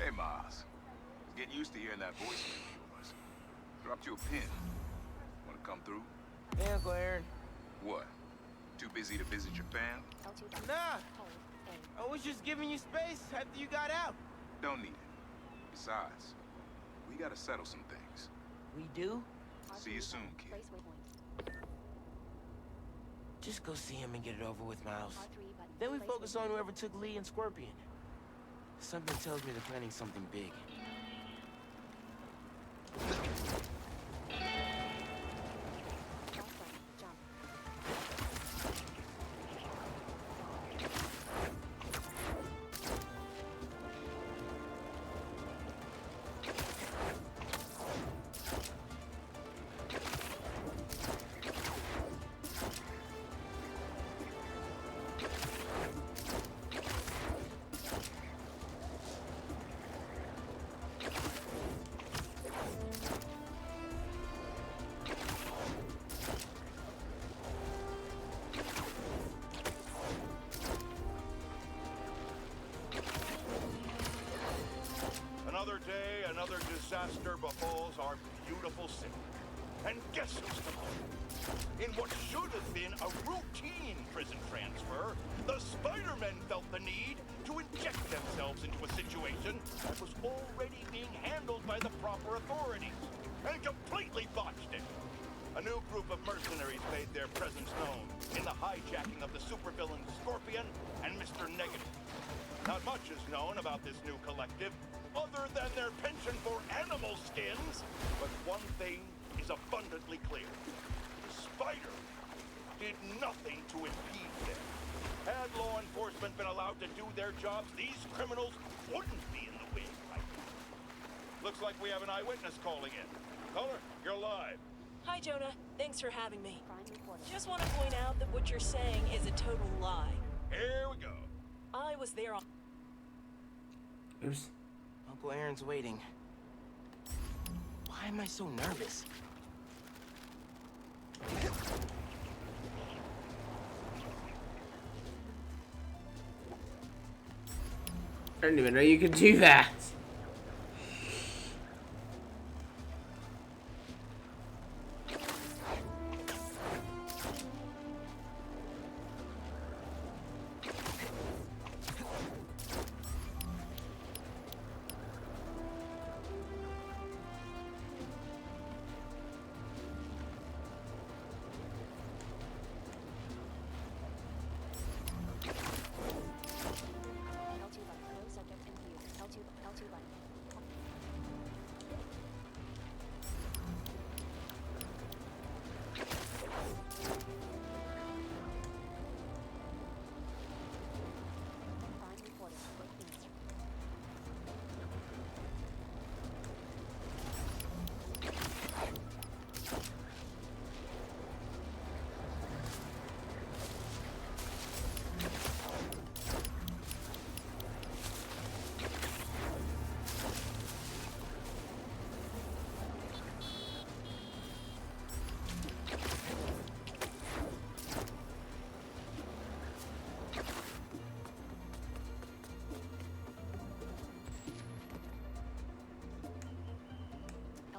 Hey, Miles. Getting used to hearing that voice of yours. Dropped you a pin. Wanna come through? Hey, Uncle Aaron. What? Too busy to visit your fam? Nah. I was just giving you space after you got out. Don't need it. Besides, we gotta settle some things. We do? See you soon, kid. Place waypoint. Just go see him and get it over with, Miles. R3 button. Then we focus on whoever took Lee and Scorpion. Something tells me they're planning something big. Another day, another disaster befalls our beautiful city. And guess who's to blame? In what should have been a routine prison transfer, the Spider-Men felt the need to inject themselves into a situation that was already being handled by the proper authorities, and completely botched it. A new group of mercenaries made their presence known in the hijacking of the supervillains Scorpion and Mr. Negative. Not much is known about this new collective, other than their penchant for animal skins, but one thing is abundantly clear. The Spider did nothing to impede them. Had law enforcement been allowed to do their jobs, these criminals wouldn't be in the wind right now. Looks like we have an eyewitness calling in. Caller, you're live. Hi, Jonah. Thanks for having me. Just want to point out that what you're saying is a total lie. Here we go. I was there on... Oops. Uncle Aaron's waiting. Why am I so nervous? I didn't even know you could do that.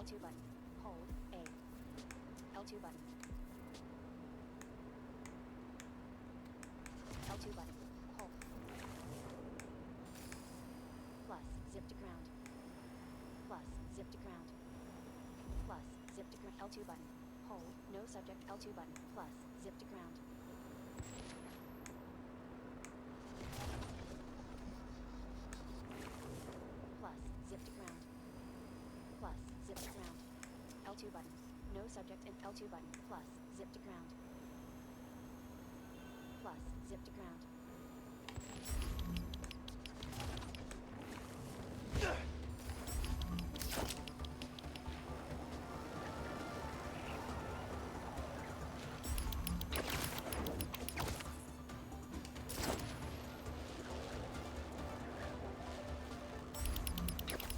L2 button. Hold A. L2 button. L2 button. Hold. Plus, zip to ground. Plus, zip to ground. Plus, zip to ground. L2 button. Hold. No subject. L2 button. Plus, zip to ground. Plus, zip to ground. Plus, zip to ground. L2 button. No subject in L2 button. Plus, zip to ground. Plus, zip to ground.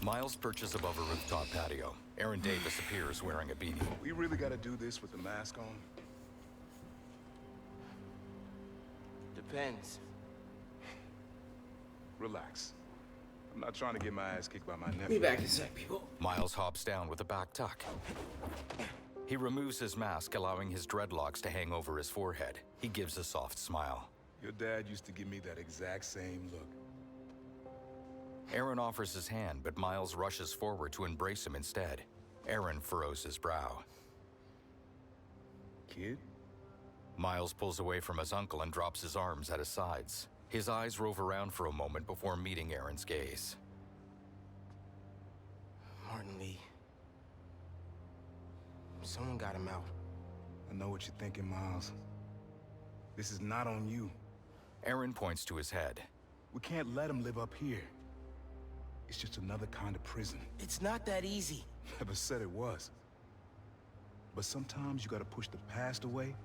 Miles perches above a rooftop patio. Aaron Davis appears wearing a beanie. We really gotta do this with the mask on? Depends. Relax. I'm not trying to get my ass kicked by my nephew. Be back in a sec, people. Miles hops down with a back tuck. He removes his mask, allowing his dreadlocks to hang over his forehead. He gives a soft smile. Your dad used to give me that exact same look. Aaron offers his hand, but Miles rushes forward to embrace him instead. Aaron furrows his brow. Kid? Miles pulls away from his uncle and drops his arms at his sides. His eyes rove around for a moment before meeting Aaron's gaze. Martin Lee. Someone got him out. I know what you're thinking, Miles. This is not on you. Aaron points to his head. We can't let him live up here. It's just another kind of prison. It's not that easy. Never said it was. But sometimes you gotta push the past away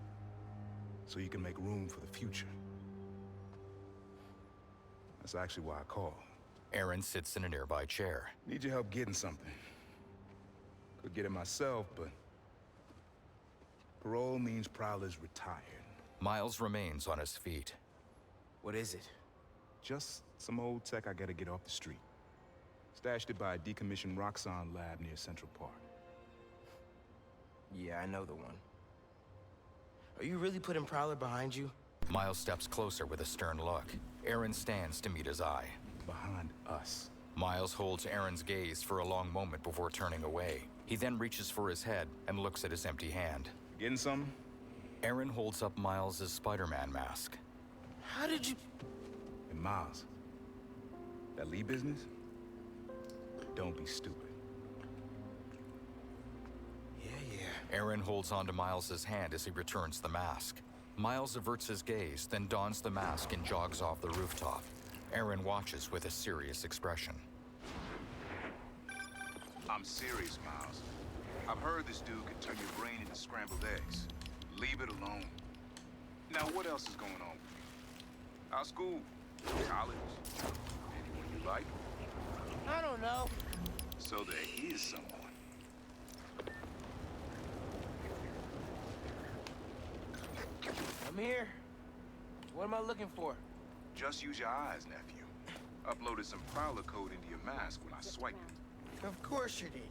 so you can make room for the future. That's actually why I called. Aaron sits in a nearby chair. Need your help getting something. Could get it myself, but parole means Prowler's retired. Miles remains on his feet. What is it? Just some old tech I gotta get off the street. Stashed it by a decommissioned Roxxon lab near Central Park. Yeah, I know the one. Are you really putting Prowler behind you? Miles steps closer with a stern look. Aaron stands to meet his eye. Behind us. Miles holds Aaron's gaze for a long moment before turning away. He then reaches for his head and looks at his empty hand. Getting something? Aaron holds up Miles' Spider-Man mask. How did you... And Miles, that Lee business? Don't be stupid. Yeah. Aaron holds onto Miles' hand as he returns the mask. Miles averts his gaze, then dons the mask and jogs off the rooftop. Aaron watches with a serious expression. I'm serious, Miles. I've heard this dude can turn your brain into scrambled eggs. Leave it alone. Now, what else is going on with you? Our school? College? Anyone you like? I don't know. So there is someone. I'm here. What am I looking for? Just use your eyes, nephew. Uploaded some Prowler code into your mask when I swiped it. Of course you did.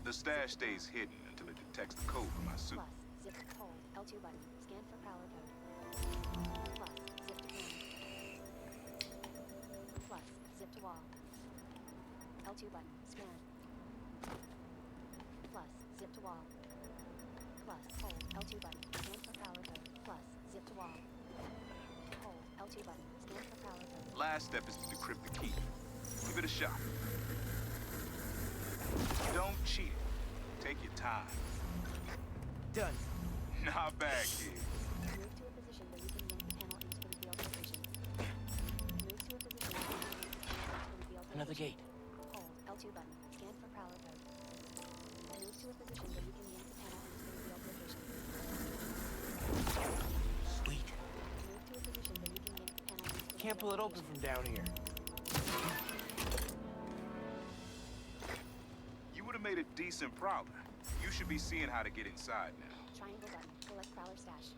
The stash stays hidden until it detects the code from my suit. Plus, zip, hold, L2 button, scan for Prowler code. Plus, zip to ground. Plus, zip to wall. L2 button, scan. Plus, zip to wall. Plus, hold, L2 button, scan for Prowler code. Plus, zip to wall. Hold, L2 button, scan for Prowler code. Last step is to decrypt the key. Give it a shot. Don't cheat. Take your time. Done. Not bad, kid. Move to a position where you can yank the panel into the revealed location. Move to a position where you can yank the panel into the revealed location. Another gate. Hold, L2 button, scan for Prowler code. Move to a position where you can yank the panel into the revealed location. Sweet. Move to a position where you can yank the panel into the Can't pull it open from down here. You would have made a decent Prowler. You should be seeing how to get inside now. Triangle button, collect Prowler stash.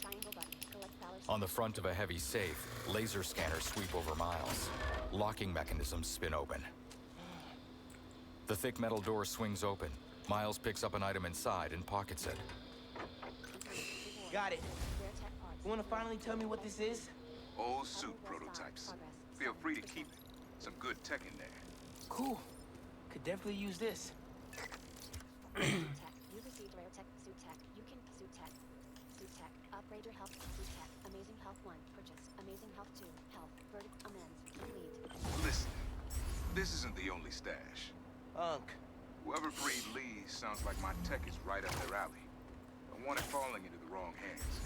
Triangle button, collect Prowler stash. On the front of a heavy safe, laser scanners sweep over Miles. Locking mechanisms spin open. The thick metal door swings open. Miles picks up an item inside and pockets it. Got it. You want to finally tell me what this is? Old suit prototypes. Feel free to keep it. Some good tech in there. Cool. Could definitely use this. Tech. You received rare tech, suit tech. You can suit tech. Suit tech. Upgrade your health. Suit tech. Amazing health 1. Purchase. Amazing health 2. Health. Verdict. Amends. Complete. Listen, this isn't the only stash. Unk. Whoever freed Lee sounds like my tech is right up their alley. Don't want it falling into the wrong hands.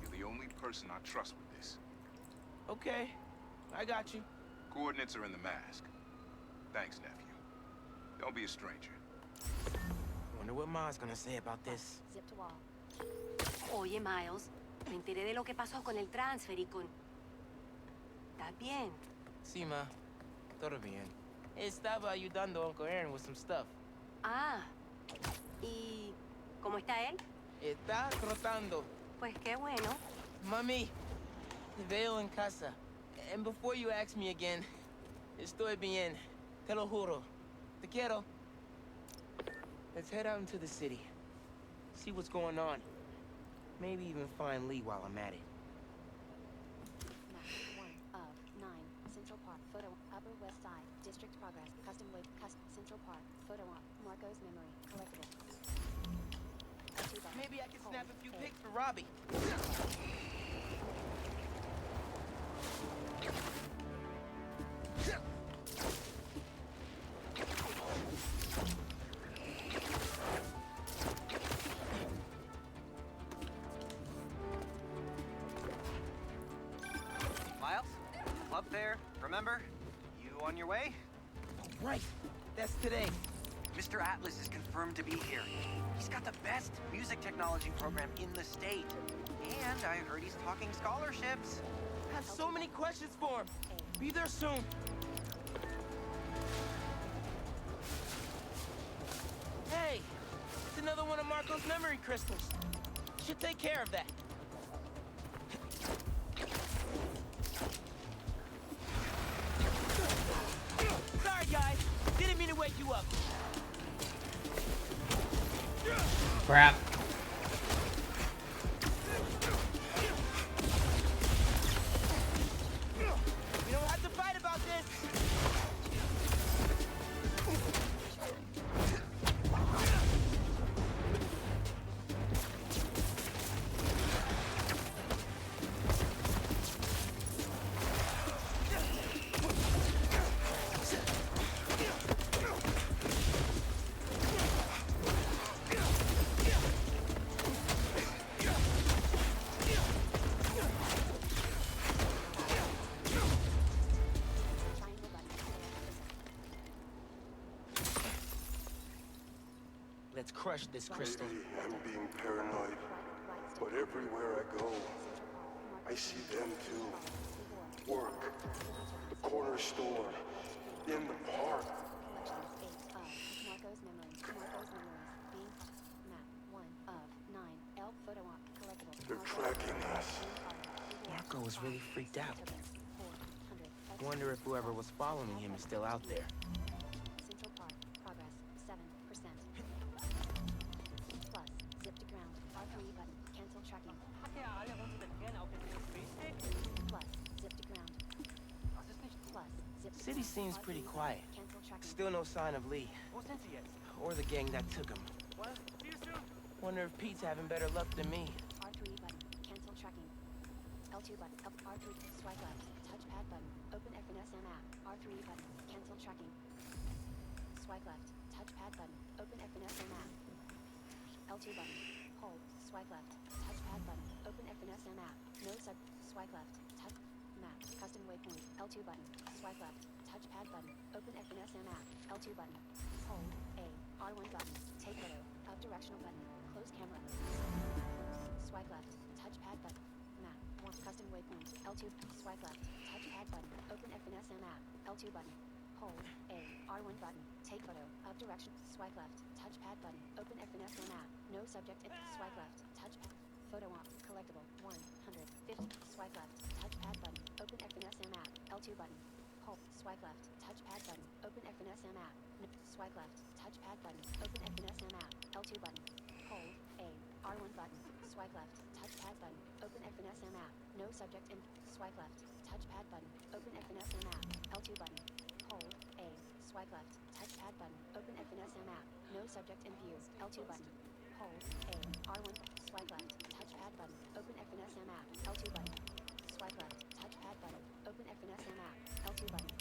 You're the only person I trust with this. Okay. I got you. Coordinates are in the mask. Thanks, nephew. Don't be a stranger. Wonder what Ma's gonna say about this. Zip to wall. Oye, Miles, me enteré de lo que pasó con el transfer y con... ¿Estás bien? Sí, ma. Todo bien. Estaba ayudando a Uncle Aaron with some stuff. Ah, ¿y cómo está él? Está trotando. Pues qué bueno. Mami, te veo en casa. And before you ask me again, estoy bien. Te lo juro. Te quiero. Let's head out into the city. See what's going on. Maybe even find Lee while I'm at it. Map 1 of 9. Central Park. Photo. Upper West Side. District progress. Custom wave. Central Park. Photo op. Marco's memory. Collectible. Maybe I can snap a few pics for Robbie. Miles? Club fair, remember? You on your way? Oh, right. That's today. Mr. Atlas is confirmed to be here. He's got the best music technology program in the state. And I heard he's talking scholarships. I have so many questions for him. Be there soon. Hey, it's another one of Marco's memory crystals. Should take care of that. Sorry, guys. Didn't mean to wake you up. Crap. We don't have to fight about this. Let's crush this crystal. Maybe I'm being paranoid, but everywhere I go, I see them too. Work, the corner store, in the park. Marco's memories. Being map 1 of 9. L photo op collectible. They're tracking us. Marco was really freaked out. Wonder if whoever was following him is still out there. Central Park. Progress 7%. Plus zip to ground. R3 button. Cancel tracking. Plus zip to ground. Plus zip to City ground. seems pretty quiet. Cancel tracking. Still no sign of Lee. Or the gang that took him. Wonder if Pete's having better luck than me. R3 button. Cancel tracking. L2 button. R3. Swipe left. Touchpad button. Open FNSM app. R3 button. Cancel tracking. Swipe left. Touchpad button. Open FNSM app. L2 button. Hold. Swipe left. Touchpad button. Open FNSM app. No sub. Swipe left. Touch. Map. Custom waypoint. L2 button. Swipe left. Touchpad button. Open FNSM app. L2 button. Hold. A. R1 button. Take photo. Up directional button. Close camera. Swipe left. Touchpad button. Map. 1. Custom waypoint. L2. Swipe left. Touchpad button. Open FNSM app. L2 button. Hold. A. R1 button. Take photo. Up direction. Swipe left. Touchpad button. Open FNSM app. No subject. Swipe left. Touchpad. Photo op. Collectible. 150. Swipe left. Touchpad button. Open FNSM app. L2 button. Hold. Swipe left. Touchpad button. Open FNSM app. Swipe left. Touchpad button. Open FNSM app. L2 button. Hold. A. R1 button. Swipe left. Touchpad button. Open FNSM app. No subject in. Swipe left. Touchpad button. Open FNSM app. L2 button. Hold. A. Swipe left. Touchpad button. Open FNSM app. No subject in view. L2 button. Hold. A. R1. Swipe left. Touchpad button. Open FNSM app. L2 button. Swipe left. Touchpad button. Open FNSM app. L2 button.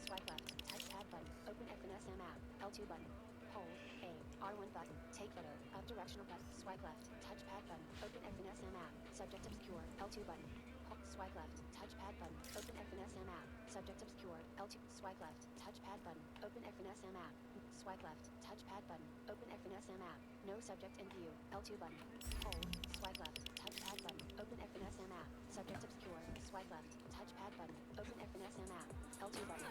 Swipe left. Touchpad button. Open FNSM app. L2 button. Hold. A. R1 button. Take photo. Up directional button. Swipe left. Touchpad button. Open FNSM app. Subject obscure. L2 button. Hold. Swipe left. Touchpad button. Open FNSM app. Subject obscure. L2. Swipe left. Touchpad button. Open FNSM app. Swipe left. Touchpad button. Open FNSM app. No subject in view. L2 button. Hold. Swipe left. Touchpad button. Open FNSM app. Subject obscure. Swipe left. Touchpad button. Open FNSM app. L2 button.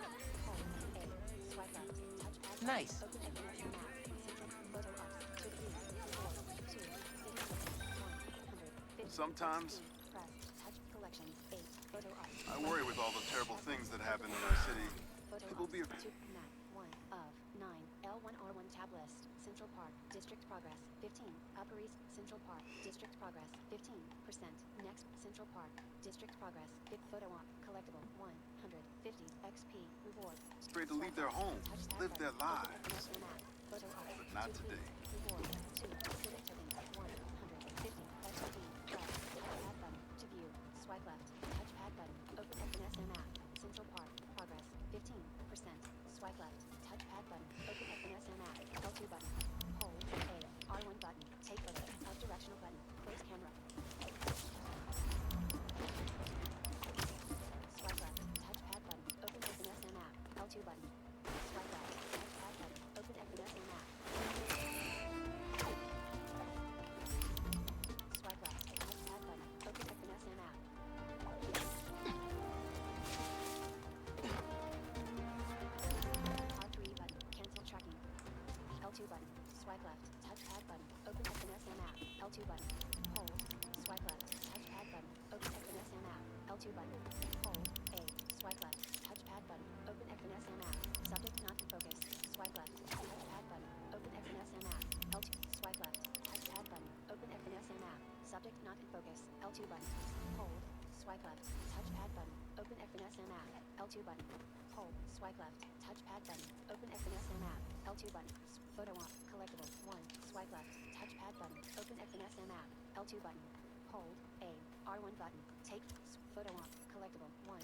Hold. A. Swipe left. Touchpad button. Nice. Open FNSM app. Central photo ops. 2 3 4 2 150. Sometimes Press. Touch collections. 8. Photo ops. I worry with all the terrible things that happen in our city. It will be a... Map 1 of 9. L1R1 tab list. Central Park. District progress. 15. Upper East. Central Park. District progress. 15%. Next. Central Park. District progress. Big photo op. Collectible. 150. XP. Reward. afraid to leave their homes, live their lives. Photo op. But not today. Reward. 2. Civic tokens. 1. L2 button. Hold. Swipe left. Touchpad button. Open FNSM app. L2 button. Hold. A. Swipe left. Touchpad button. Open FNSM app. Subject not in focus. Swipe left. Touchpad button. Open FNSM app. L2. Swipe left. Touchpad button. Open FNSM app. Subject not in focus. L2 button. Hold. Swipe left. Touchpad button. Open FNSM app. L2 button. Hold. Swipe left. Touchpad button. Open FNSM app. L2 button. Photo op. Collectible. 1. Swipe left. Touchpad button. Open FNSM app. L2 button. Hold. A. R1 button. Take. Photo op. Collectible. 100.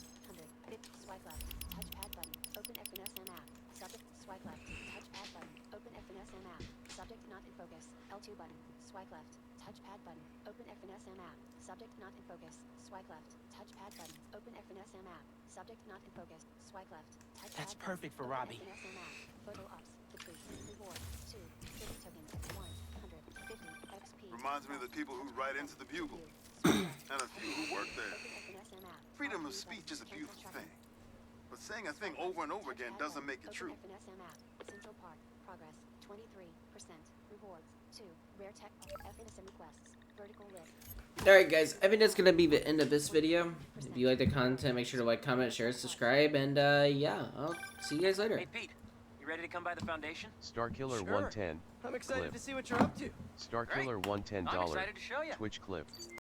Swipe left. Touchpad button. Open FNSM app. Subject. Swipe left. Touchpad button. Open FNSM app. Subject not in focus. L2 button. Swipe left. Touchpad button. Open FNSM app. Subject not in focus. Swipe left. Touchpad button. Open FNSM app. Subject not in focus. Swipe left. Touchpad That's button. perfect for Open Robbie. FNSM app. Photo ops. Decrease. Reward. 2. 50 tokens. 150 XP. Reminds me of the people who write into the Bugle. And a few who work there. Open FNSM app. Freedom of speech is a beautiful thing. But saying a thing over and over again doesn't make it true. Open FNSM app. Central Park. Progress. 23%. Rewards. 2. Rare tech. FNSM requests. Vertical lift. Alright guys, I think that's gonna be the end of this video. If you like the content, make sure to like, comment, share, subscribe, and yeah, I'll see you guys later. Hey Pete, you ready to come by the Foundation? Starkiller Sure. 110. I'm excited Clip. to see what you're up to. Starkiller Great. $110. I'm excited to show you. Twitch clip.